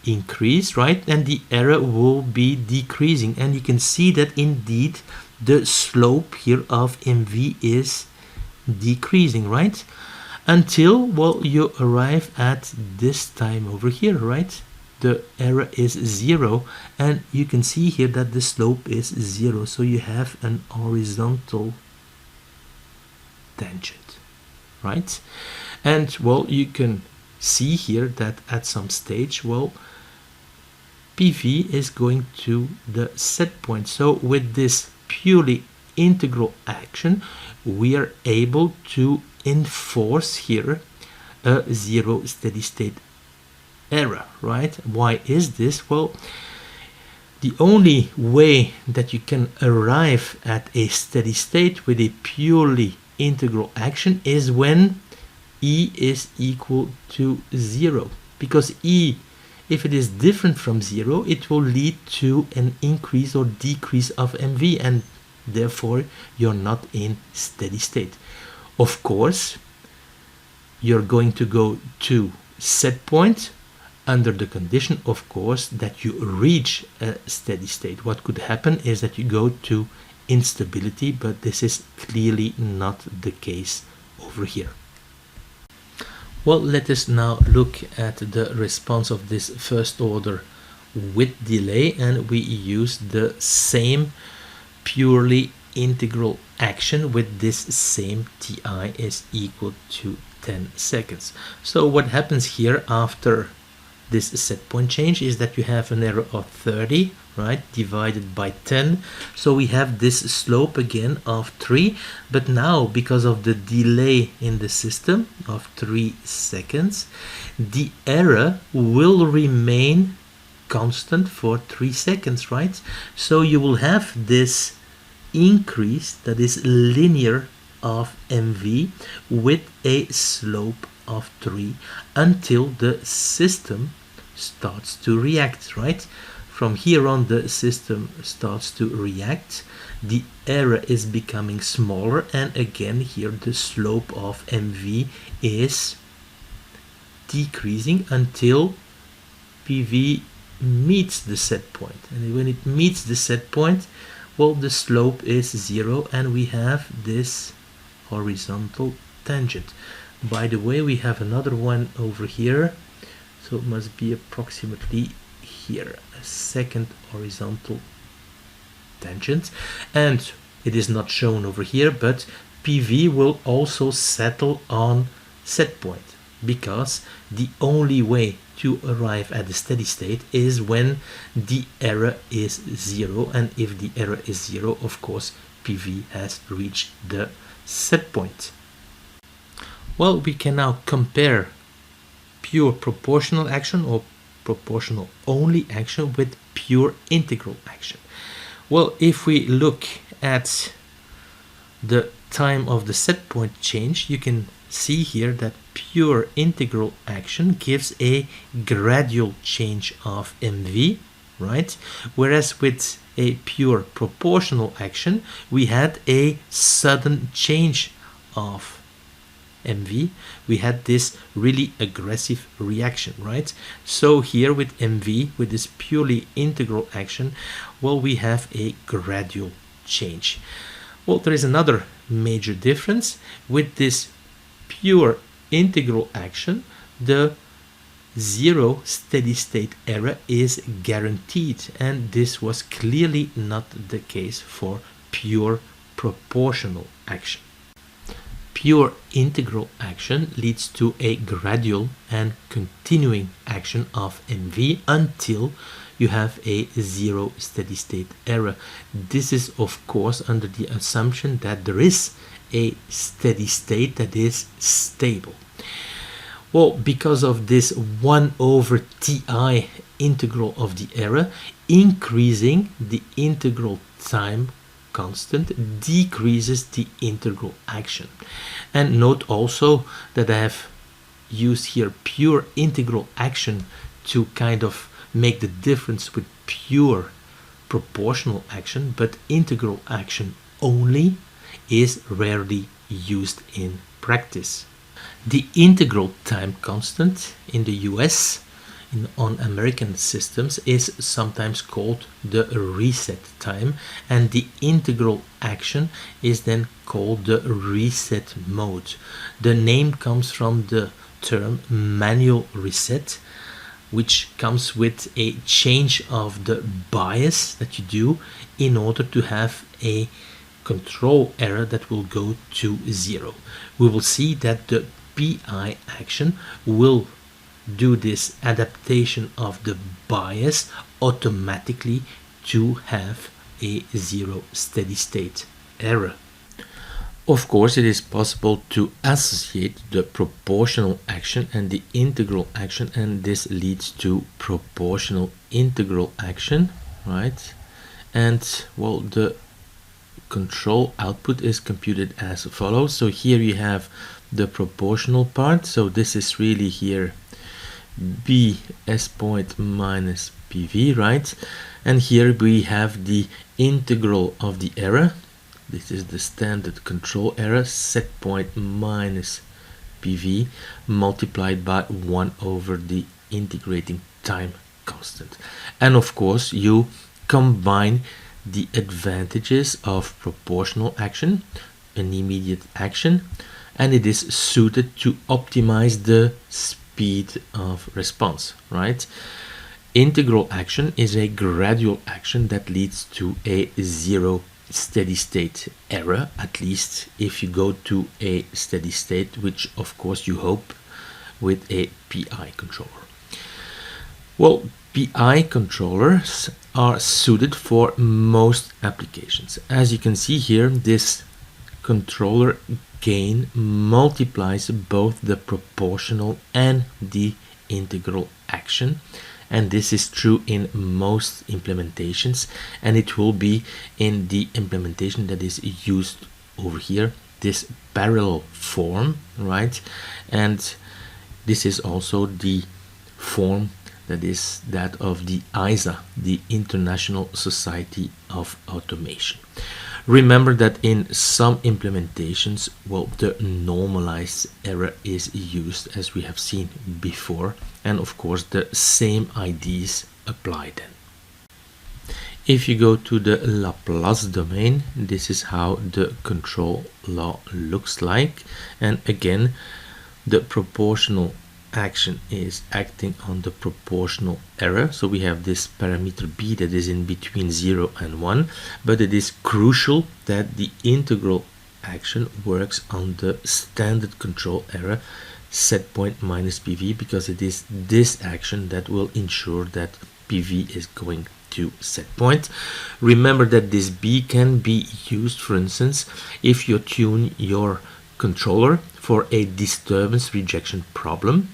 increase, right, and the error will be decreasing, and you can see that indeed the slope here of mv is decreasing, right, until, well, you arrive at this time over here, right? The error is 0, and you can see here that the slope is 0, so you have an horizontal tangent, right? And well, you can see here that at some stage, well, PV is going to the set point. So with this purely integral action, we are able to enforce here a zero steady state error, right? Why is this? Well, the only way that you can arrive at a steady state with a purely integral action is when E is equal to 0, because E, if it is different from 0, it will lead to an increase or decrease of mv, and therefore you're not in steady state. Of course, you're going to go to set point under the condition, of course, that you reach a steady state. What could happen is that you go to instability, but this is clearly not the case over here. Well, let us now look at the response of this first order with delay, and we use the same purely integral action with this same ti is equal to 10 seconds. So what happens here after this set point change is that you have an error of 30, right, divided by 10. So we have this slope again of 3, but now because of the delay in the system of 3 seconds, the error will remain constant for 3 seconds, right? So you will have this increase that is linear of mv with a slope of 3 until the system starts to react, right? From here on, the system starts to react, the error is becoming smaller, and again here the slope of mv is decreasing until PV meets the set point. And when it meets the set point, well, the slope is 0 and we have this horizontal tangent. By the way, we have another one over here, so it must be approximately here, a second horizontal tangent, and it is not shown over here, but PV will also settle on set point, because the only way to arrive at the steady state is when the error is 0, and if the error is 0, of course PV has reached the set point. Well, we can now compare pure proportional action or proportional only action with pure integral action. Well, if we look at the time of the set point change, you can see here that pure integral action gives a gradual change of mv, right? Whereas with a pure proportional action, we had a sudden change of mv. We had this really aggressive reaction, right? So here with mv, with this purely integral action, well, we have a gradual change. Well, there is another major difference. With this pure integral action, the 0 steady state error is guaranteed, and this was clearly not the case for pure proportional action. Pure integral action leads to a gradual and continuing action of mv until you have a 0 steady state error. This is of course under the assumption that there is a steady state that is stable. Well, because of this 1 over ti integral of the error, increasing the integral time constant decreases the integral action. And note also that I have used here pure integral action to kind of make the difference with pure proportional action, but integral action only is rarely used in practice. The integral time constant in the US on American systems is sometimes called the reset time, and the integral action is then called the reset mode. The name comes from the term manual reset, which comes with a change of the bias that you do in order to have a control error that will go to 0. We will see that the PI action will do this adaptation of the bias automatically to have a 0 steady state error. Of course, it is possible to associate the proportional action and the integral action, and this leads to proportional integral action, right? And well, the control output is computed as follows. So here you have the proportional part, so this is really here b s point minus pv, right? And here we have the integral of the error, This is the standard control error, set point minus PV multiplied by 1 over the integrating time constant. And of course you combine the advantages of proportional action, an immediate action, and it is suited to optimize the speed of response, right? Integral action is a gradual action that leads to a zero steady state error, at least if you go to a steady state, which of course you hope with a PI controller. Well, PI controllers are suited for most applications. As you can see here, this controller gain multiplies both the proportional and the integral action, and this is true in most implementations, and it will be in the implementation that is used over here, this parallel form, right? And this is also the form that is that of the ISA, the International Society of Automation. Remember that in some implementations, well, the normalized error is used, as we have seen before, and of course the same IDs apply then. If you go to the Laplace domain, this is how the control law looks like, and again the proportional action is acting on the proportional error. So we have this parameter b that is in between 0 and 1, but it is crucial that the integral action works on the standard control error, set point minus PV, because it is this action that will ensure that PV is going to set point. Remember that this b can be used, for instance, if you tune your controller for a disturbance rejection problem.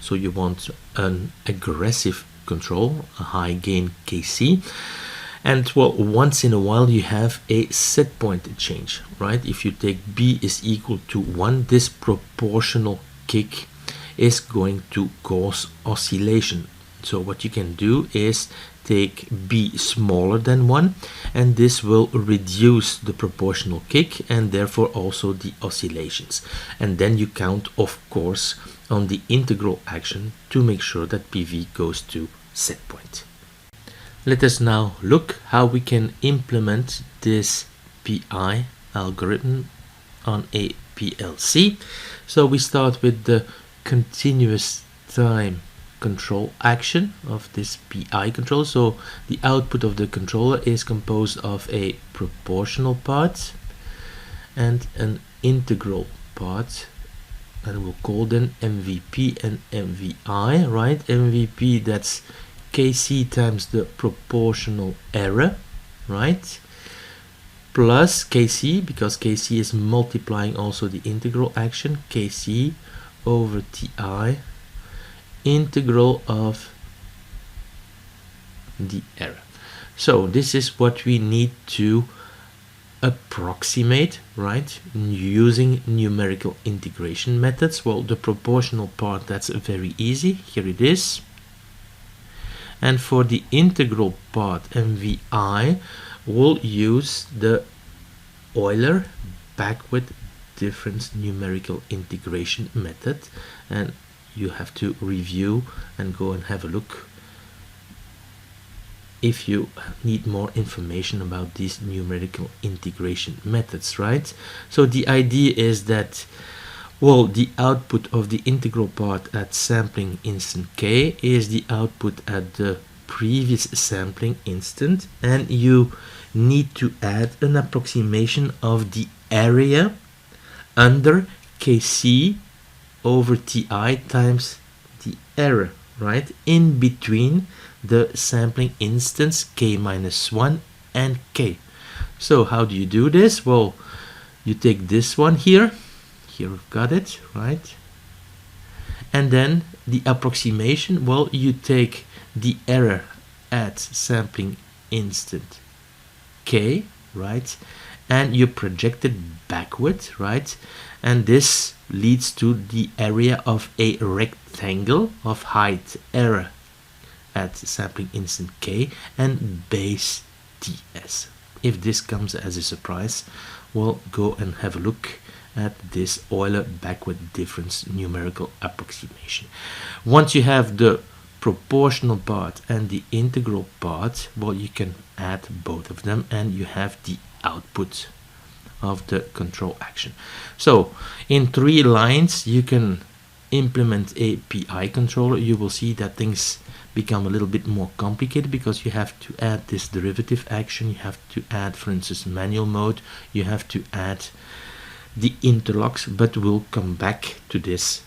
So you want an aggressive control, a high gain KC, and well, once in a while you have a set point change, right? If you take b is equal to 1, this proportional kick is going to cause oscillation. So what you can do is take b smaller than 1, and this will reduce the proportional kick and therefore also the oscillations. And then you count, of course, on the integral action to make sure that PV goes to set point. Let us now look how we can implement this PI algorithm on a PLC. So we start with the continuous time control action of this PI control. So the output of the controller is composed of a proportional part and an integral part, and we'll call them MVP and MVI, right? MVP, that's KC times the proportional error, right? Plus KC, because KC is multiplying also the integral action, KC over TI, integral of the error. So this is what we need to approximate, right, using numerical integration methods. Well, the proportional part, that's very easy. Here it is. And for the integral part, MVI, we'll use the Euler backward difference numerical integration method, and you have to review and go and have a look if you need more information about these numerical integration methods, right? So the idea is that, well, the output of the integral part at sampling instant k is the output at the previous sampling instant, and you need to add an approximation of the area under kc over ti times the error, right, in between the sampling instance k minus 1 and k. So how do you do this? Well, you take this one here we've got it, right? And then the approximation, well, you take the error at sampling instant k, right, and you project it backward, right, and this leads to the area of a rectangle of height error at sampling instant k and base ts If this comes as a surprise, well, go and have a look at this Euler backward difference numerical approximation. Once you have the proportional part and the integral part, well, you can add both of them and you have the output of the control action. So in 3 lines you can implement a PI controller. You will see that things become a little bit more complicated because you have to add this derivative action, you have to add, for instance, manual mode, you have to add the interlocks, but we'll come back to this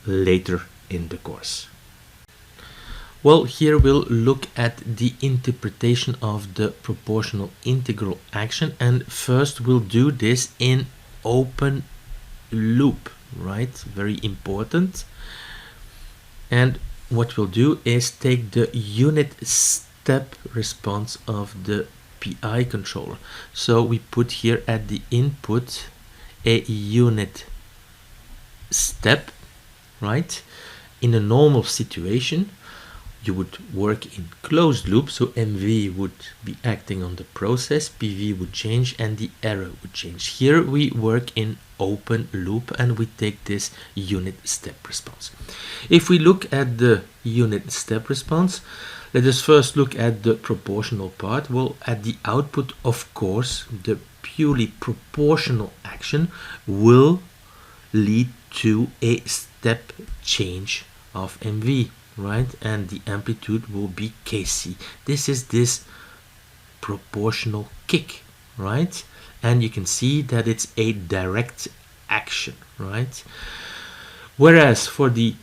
later in the course. Well, here we'll look at the interpretation of the proportional integral action, and first we'll do this in open loop, right? Very important. And what we'll do is take the unit step response of the PI controller. So we put here at the input a unit step, right? In a normal situation, you would work in closed loop, so MV would be acting on the process, PV would change, and the error would change. Here we work in open loop and we take this unit step response. If we look at the unit step response, let us first look at the proportional part. Well, at the output, of course, the purely proportional action will lead to a step change of MV, right? And the amplitude will be Kc. This is this proportional kick, right? And you can see that it's a direct action, right? Whereas for the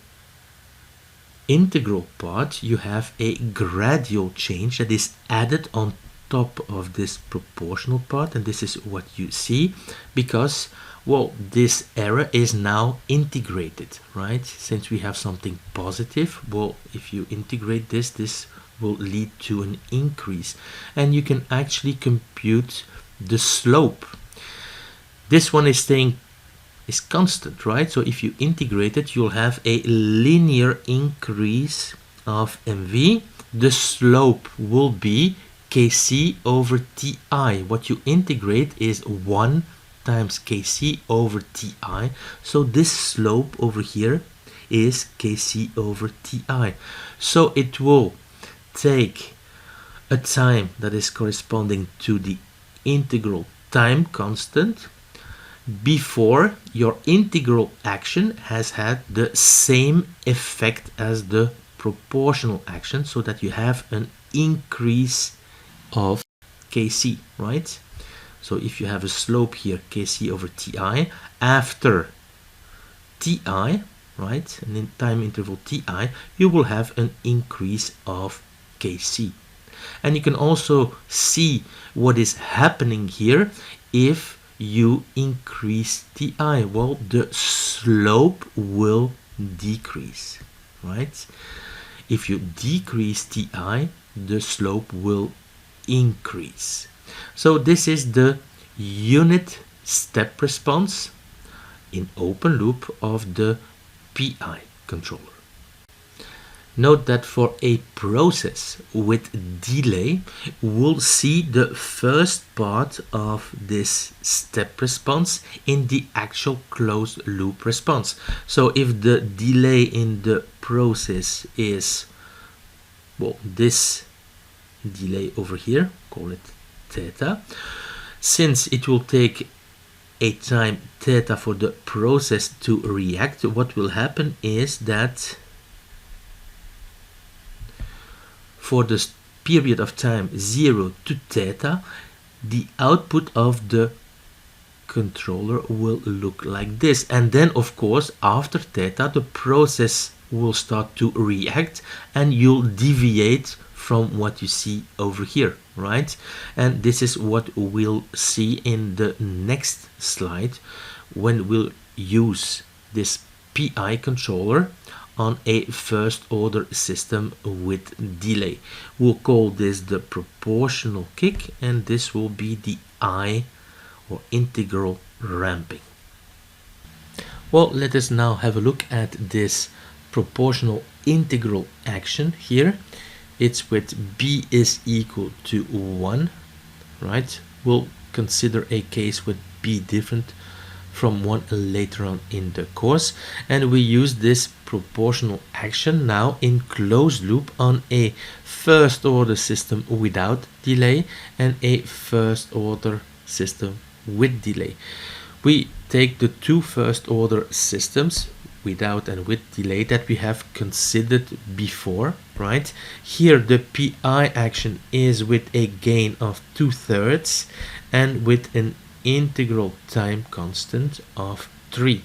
integral part, you have a gradual change that is added on top of this proportional part, and this is what you see because, well, this error is now integrated, right? Since we have something positive, well, if you integrate this, this will lead to an increase, and you can actually compute the slope. This one is constant, right? So if you integrate it, you'll have a linear increase of MV. The slope will be Kc over Ti. What you integrate is 1 times Kc over Ti. So this slope over here is Kc over Ti. So it will take a time that is corresponding to the integral time constant before your integral action has had the same effect as the proportional action, so that you have an increase of Kc, right? So if you have a slope here, Kc over Ti, after Ti, right, and in time interval Ti, you will have an increase of Kc. And you can also see what is happening here if you increase Ti. Well, the slope will decrease, right? If you decrease Ti, the slope will increase. So this is the unit step response in open loop of the PI controller. Note that for a process with delay, we'll see the first part of this step response in the actual closed loop response. So if the delay in the process is, well, this delay over here, call it theta, since it will take a time theta for the process to react, what will happen is that for the period of time 0 to theta, the output of the controller will look like this. And then, of course, after theta, the process will start to react and you'll deviate from what you see over here, right? And this is what we'll see in the next slide when we'll use this PI controller on a first order system with delay. We'll call this the proportional kick, and this will be the I, or integral ramping. Well, let us now have a look at this proportional integral action here. It's with b is equal to 1, right? we'll consider a case with P different from one later on in the course, and we use this proportional action now in closed loop on a first order system without delay and a first order system with delay. We take the two first order systems without and with delay that we have considered before, right? Here the PI action is with a gain of 2/3 and with an integral time constant of 3.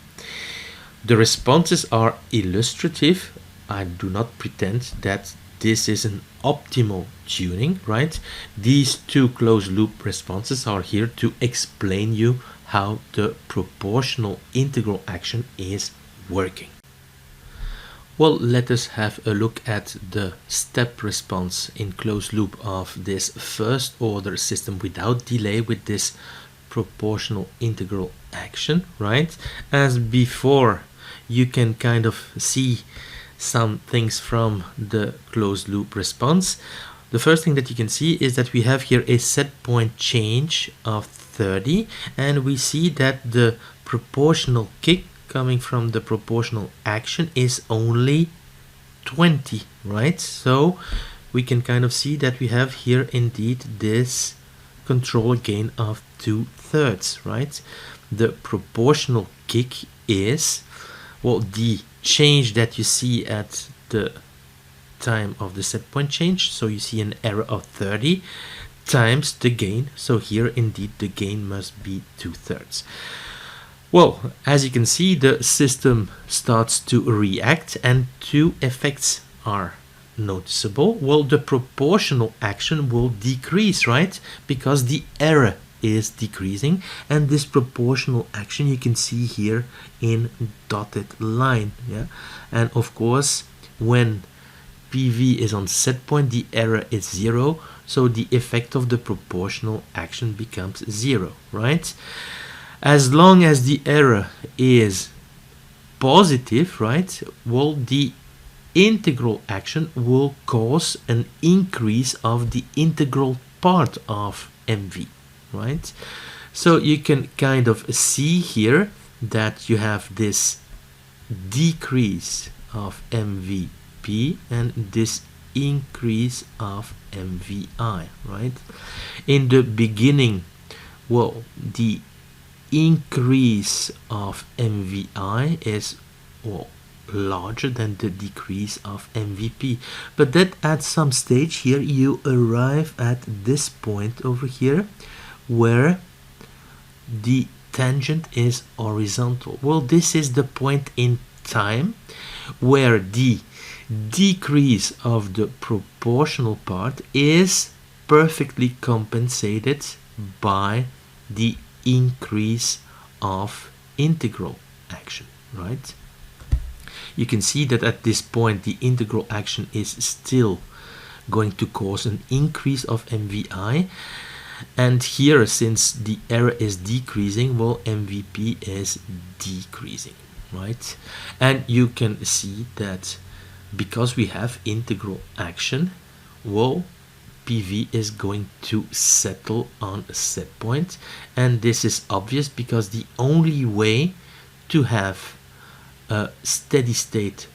The responses are illustrative. I do not pretend that this is an optimal tuning, right? These two closed loop responses are here to explain you how the proportional integral action is working. Well, let us have a look at the step response in closed loop of this first order system without delay with this proportional integral action, right? As before, you can kind of see some things from the closed loop response. The first thing that you can see is that we have here a set point change of 30, and we see that the proportional kick coming from the proportional action is only 20, right? So we can kind of see that we have here indeed this control gain of 2/3, right? The proportional kick is, well, the change that you see at the time of the set point change. So you see an error of 30 times the gain. So here indeed the gain must be 2/3. Well, as you can see, the system starts to react and two effects are noticeable. Well, the proportional action will decrease, right? Because the error is decreasing, and this proportional action you can see here in dotted line, yeah. And of course, when PV is on set point, the error is 0, so the effect of the proportional action becomes 0, right? As long as the error is positive, right, well, the integral action will cause an increase of the integral part of MV, right? So you can kind of see here that you have this decrease of MVP and this increase of MVI, right? In the beginning, well, the increase of MVI is, well, larger than the decrease of MVP, but that at some stage here you arrive at this point over here where the tangent is horizontal. Well, this is the point in time where the decrease of the proportional part is perfectly compensated by the increase of integral action, right? You can see that at this point the integral action is still going to cause an increase of MVI, and here, since the error is decreasing, well, MVP is decreasing, right? And you can see that because we have integral action, well, PV is going to settle on a set point, and this is obvious because the only way to have a steady state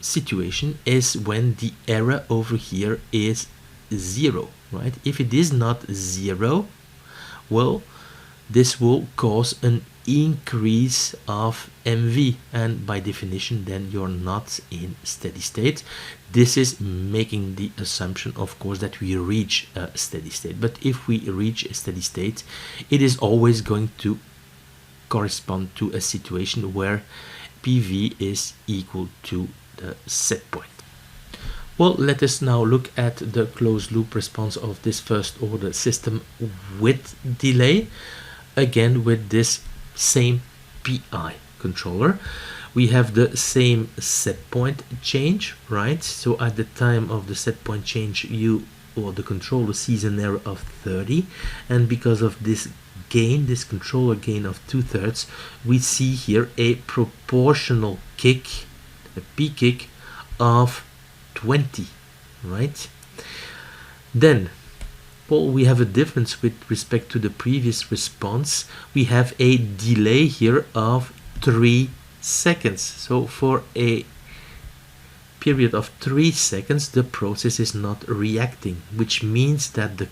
situation is when the error over here is 0, right? If it is not 0, well, this will cause an increase of MV, and by definition then you're not in steady state. This is making the assumption, of course, that we reach a steady state, but if we reach a steady state, it is always going to correspond to a situation where PV is equal to the set point. Well, let us now look at the closed loop response of this first order system with delay, again with this same PI controller. We have the same set point change, right? So at the time of the set point change, you or the controller sees an error of 30, and because of this gain, this controller gain of 2/3, we see here a proportional kick, a P kick of 20, right? Then, well, we have a difference with respect to the previous response. We have a delay here of 3 seconds. So for a period of 3 seconds, the process is not reacting, which means that the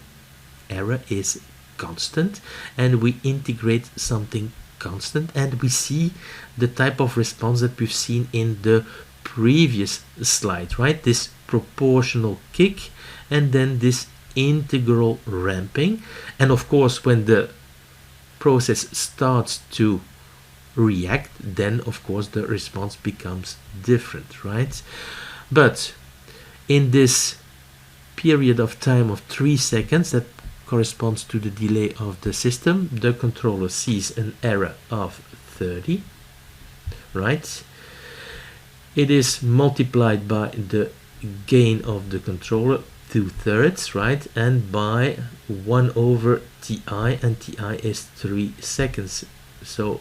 error is constant, and we integrate something constant, and we see the type of response that we've seen in the previous slide, right? This proportional kick, and then this integral ramping. And of course, when the process starts to react, then of course the response becomes different, right? But in this period of time of 3 seconds that corresponds to the delay of the system, the controller sees an error of 30, right? It is multiplied by the gain of the controller, 2/3, right? And by 1 over ti, and ti is 3 seconds. So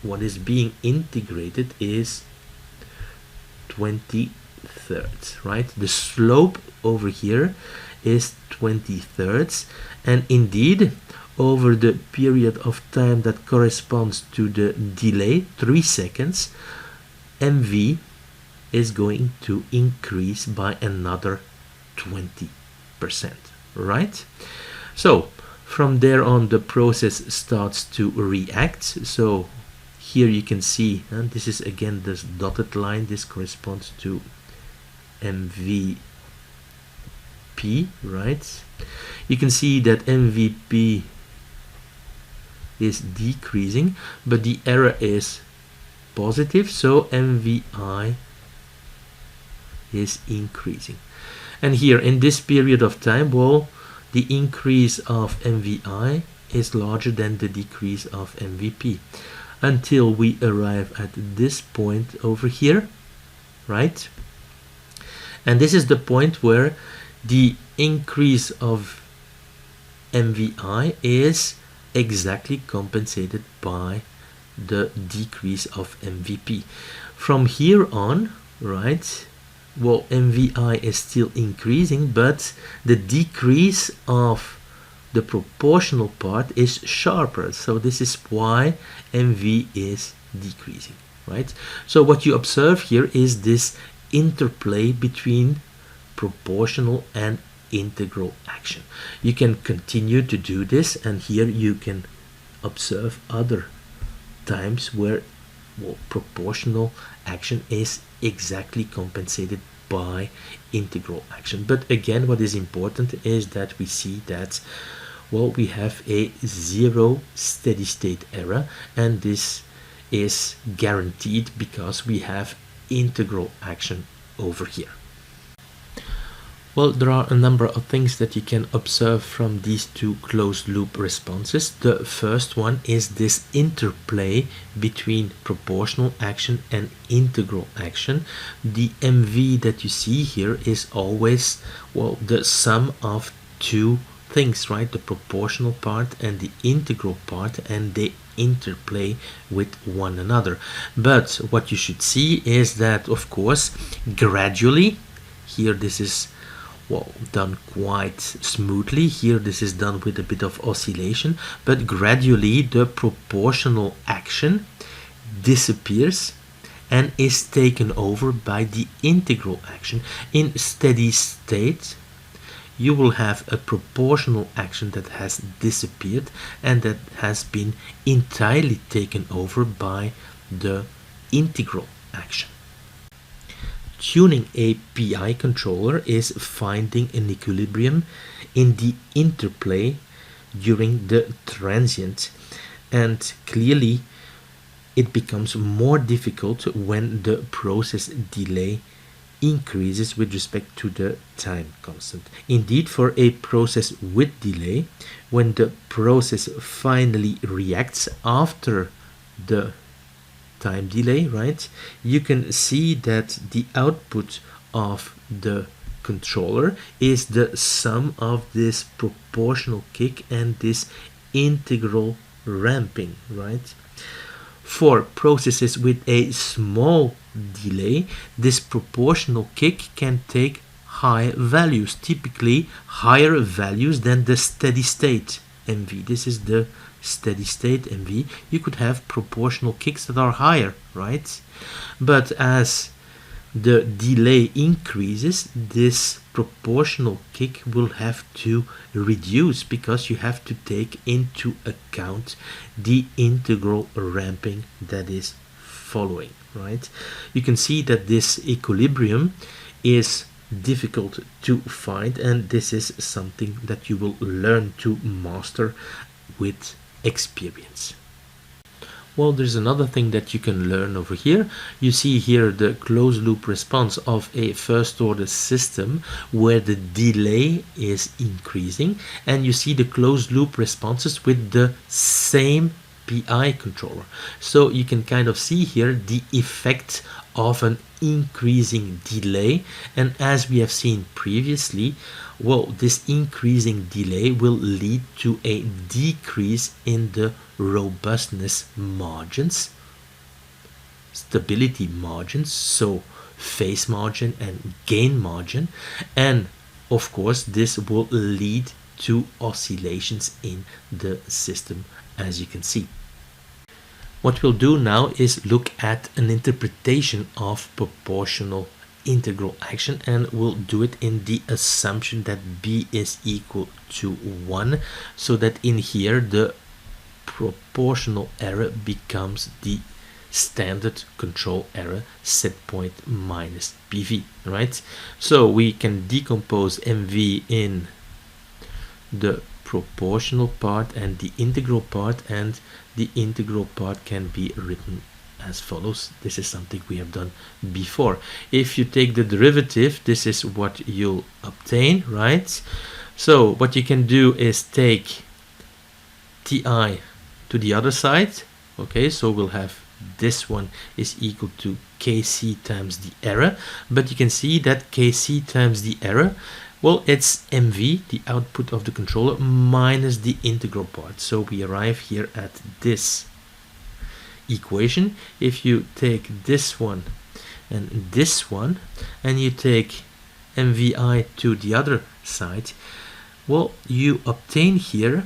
what is being integrated is 20/3, right? The slope over here is 20/3, and indeed over the period of time that corresponds to the delay, 3 seconds, mv is going to increase by another 20%, right? So from there on, the process starts to react. So here you can see, and this is again this dotted line, this corresponds to MVP, right? You can see that MVP is decreasing, but the error is positive, so MVI is increasing. And here in this period of time, well, the increase of MVI is larger than the decrease of MVP, until we arrive at this point over here, right? And this is the point where the increase of MVI is exactly compensated by the decrease of MVP. From here on, right, well, MVI is still increasing, but the decrease of the proportional part is sharper. So this is why MV is decreasing, right? So what you observe here is this interplay between proportional and integral action. You can continue to do this, and here you can observe other times where, well, proportional action is exactly compensated by integral action. But again, what is important is that we see that, well, we have a zero steady state error, and this is guaranteed because we have integral action over here. Well, there are a number of things that you can observe from these two closed loop responses. The first one is this interplay between proportional action and integral action. The MV that you see here is always, well, the sum of two things, right? The proportional part and the integral part, and they interplay with one another. But what you should see is that, of course, gradually, here this is, well, done quite smoothly. Here this is done with a bit of oscillation, but gradually the proportional action disappears and is taken over by the integral action. In steady state, you will have a proportional action that has disappeared and that has been entirely taken over by the integral action. Tuning a PI controller is finding an equilibrium in the interplay during the transient, and clearly it becomes more difficult when the process delay increases with respect to the time constant. Indeed, for a process with delay, when the process finally reacts after the time delay, right, you can see that the output of the controller is the sum of this proportional kick and this integral ramping, right? For processes with a small delay, this proportional kick can take high values, typically higher values than the steady state MV. This is the steady state MV. You could have proportional kicks that are higher, right? But as the delay increases, this proportional kick will have to reduce because you have to take into account the integral ramping that is following, right? You can see that this equilibrium is difficult to find, and this is something that you will learn to master with experience. Well, there's another thing that you can learn over here. You see here the closed loop response of a first order system where the delay is increasing, and you see the closed loop responses with the same PI controller. So you can kind of see here the effect of an increasing delay, and as we have seen previously, well, this increasing delay will lead to a decrease in the robustness margins, stability margins, so phase margin and gain margin, and of course this will lead to oscillations in the system, as you can see. What we'll do now is look at an interpretation of proportional integral action, and we'll do it in the assumption that B is equal to 1, so that in here the proportional error becomes the standard control error, set point minus PV, right? So we can decompose MV in the proportional part and the integral part, and the integral part can be written as follows. This is something we have done before. If you take the derivative, this is what you'll obtain, right? So what you can do is take Ti to the other side. Okay, so we'll have this one is equal to Kc times the error, but you can see that Kc times the error, well, it's MV, the output of the controller, minus the integral part. So we arrive here at this equation. If you take this one and this one, and you take MVI to the other side, well, you obtain here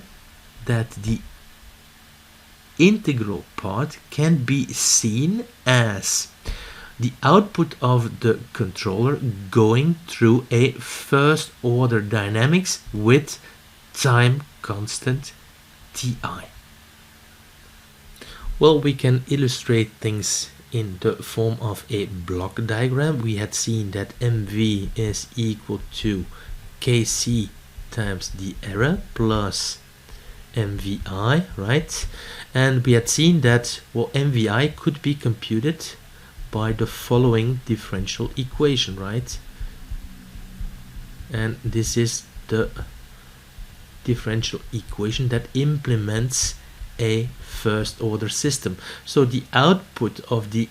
that the integral part can be seen as the output of the controller going through a first order dynamics with time constant Ti. Well, we can illustrate things in the form of a block diagram. We had seen that MV is equal to Kc times the error plus MVI, right? And we had seen that, well, MVI could be computed by the following differential equation, right? And this is the differential equation that implements a first order system. So the output of the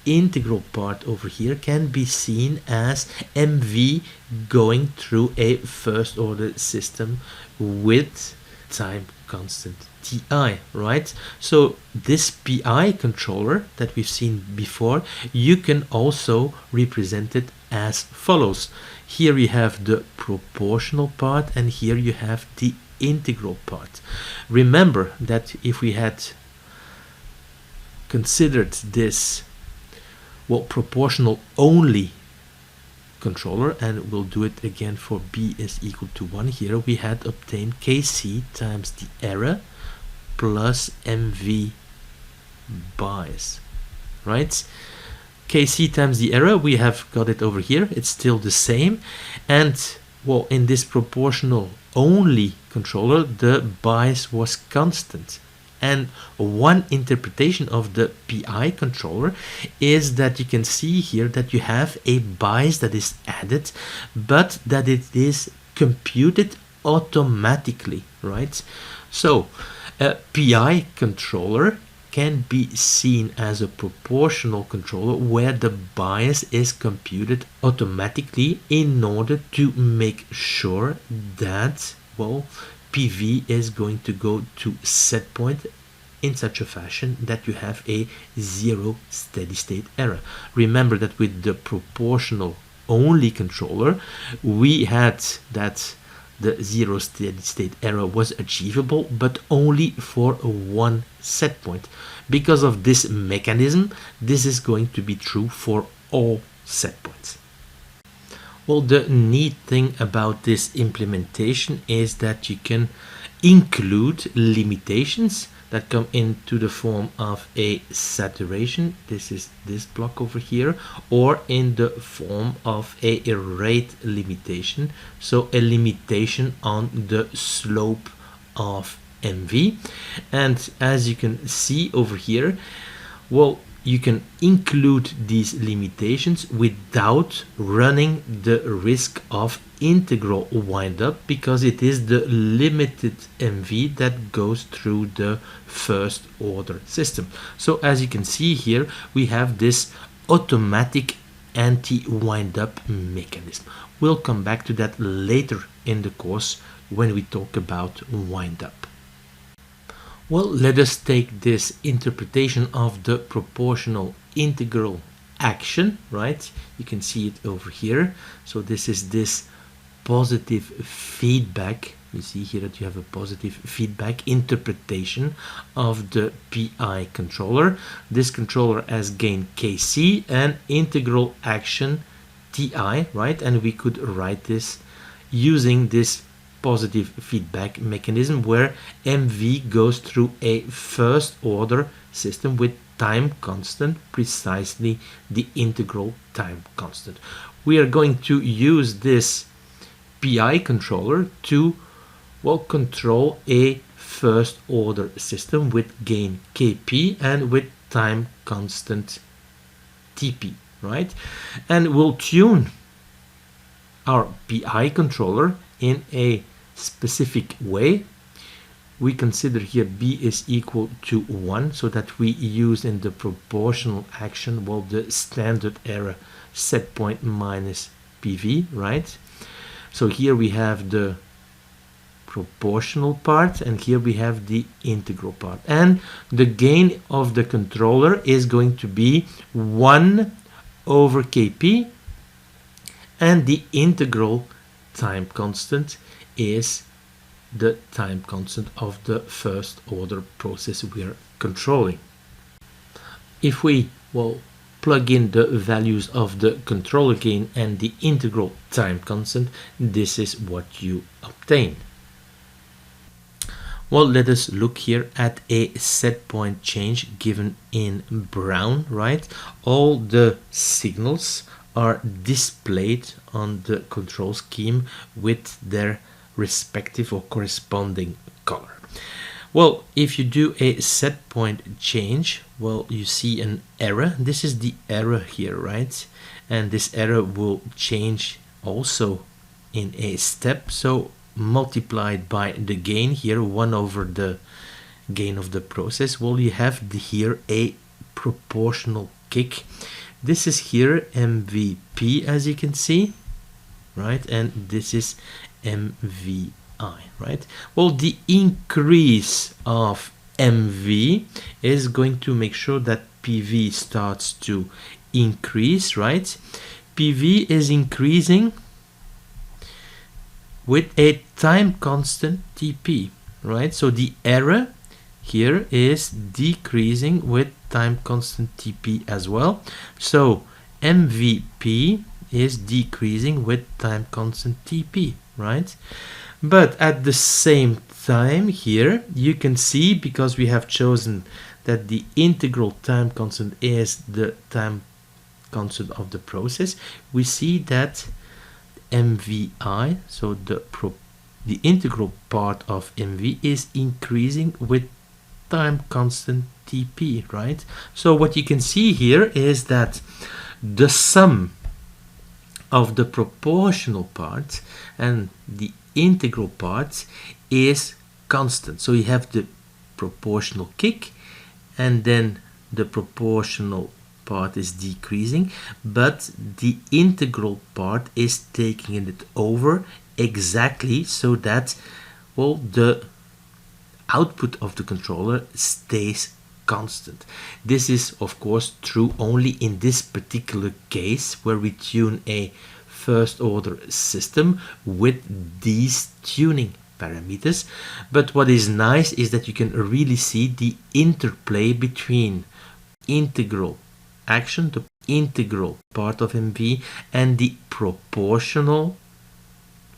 integral part over here can be seen as MV going through a first order system with time constant Ti, right? So this PI controller that we've seen before, you can also represent it as follows. Here you have the proportional part, and here you have the integral part. Remember that if we had considered this, well, proportional only controller, and we'll do it again for B is equal to 1, here we had obtained Kc times the error plus MV bias, right? Kc times the error, we have got it over here, it's still the same, and well, in this proportional only controller the bias was constant. And one interpretation of the PI controller is that you can see here that you have a bias that is added, but that it is computed automatically, right? So a PI controller can be seen as a proportional controller where the bias is computed automatically in order to make sure that, well, PV is going to go to set point in such a fashion that you have a zero steady state error. Remember that with the proportional only controller, we had that the zero steady state error was achievable, but only for one set point. Because of this mechanism, this is going to be true for all set points. Well, the neat thing about this implementation is that you can include limitations that come into the form of a saturation. This is this block over here, or in the form of a rate limitation, so a limitation on the slope of MV. And as you can see over here, well, you can include these limitations without running the risk of integral wind-up, because it is the limited MV that goes through the first order system. So as you can see here, we have this automatic anti-wind-up mechanism. We'll come back to that later in the course when we talk about wind-up. Well, let us take this interpretation of the proportional integral action, right? You can see it over here. So this is this positive feedback. You see here that you have a positive feedback interpretation of the PI controller. This controller has gain Kc and integral action Ti, right? And we could write this using this positive feedback mechanism where MV goes through a first order system with time constant, precisely the integral time constant. We are going to use this PI controller to, well, control a first order system with gain Kp and with time constant Tp, right? And we'll tune our PI controller in a specific way. We consider here B is equal to 1, so that we use in the proportional action, well, the standard error set point minus PV, right? So here we have the proportional part, and here we have the integral part. And the gain of the controller is going to be 1 over Kp, and the integral time constant is the time constant of the first order process we are controlling. If we, well, plug in the values of the controller gain and the integral time constant, this is what you obtain. Well, let us look here at a set point change given in brown, right? All the signals are displayed on the control scheme with their respective or corresponding color. Well, if you do a set point change, well, you see an error. This is the error here, right? And this error will change also in a step. So multiplied by the gain here, 1 over the gain of the process. Well, you have here a proportional kick. This is here MVP, as you can see, right? And this is MVI, right? Well, the increase of MV is going to make sure that PV starts to increase, right? PV is increasing with a time constant Tp, right? So the error here is decreasing with time constant Tp as well. So MVP is decreasing with time constant Tp, right? But at the same time here, you can see, because we have chosen that the integral time constant is the time constant of the process, we see that MVI, so the integral part of MV is increasing with time constant Tp, right? So what you can see here is that the sum of the proportional part and the integral part is constant. So you have the proportional kick, and then the proportional part is decreasing, but the integral part is taking it over exactly, so that, well, the output of the controller stays constant. This is of course true only in this particular case where we tune a first order system with these tuning parameters. But what is nice is that you can really see the interplay between integral action, the integral part of MV, and the proportional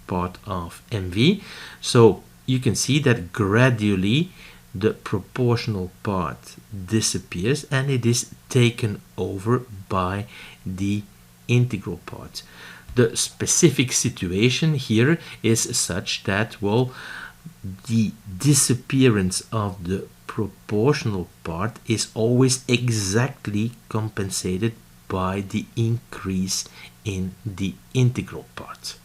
part of MV. So you can see that gradually the proportional part disappears and it is taken over by the integral part. The specific situation here is such that, well, the disappearance of the proportional part is always exactly compensated by the increase in the integral part.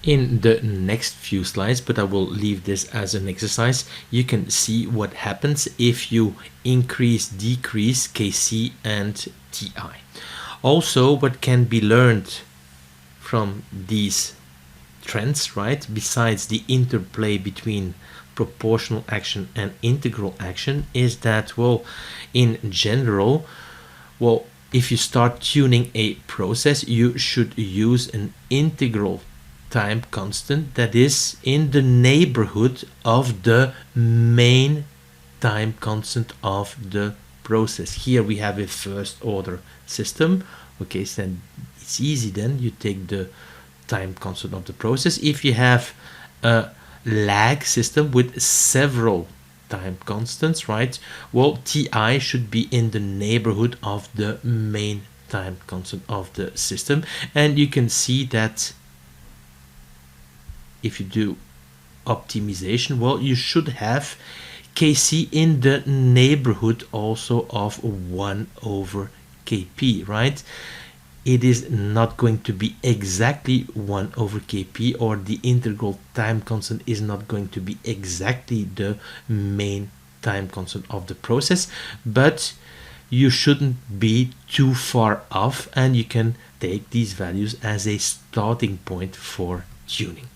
In the next few slides, but I will leave this as an exercise, you can see what happens if you increase, decrease Kc and Ti. Also, what can be learned from these trends, right, besides the interplay between proportional action and integral action, is that, well, in general, well, if you start tuning a process, you should use an integral time constant that is in the neighborhood of the main time constant of the process. Here we have a first order system. Okay, so then it's easy, then you take the time constant of the process. If you have a lag system with several time constants, right, well, Ti should be in the neighborhood of the main time constant of the system. And you can see that if you do optimization, well, you should have Kc in the neighborhood also of 1 over Kp, right? It is not going to be exactly 1 over Kp, or the integral time constant is not going to be exactly the main time constant of the process, but you shouldn't be too far off, and you can take these values as a starting point for tuning.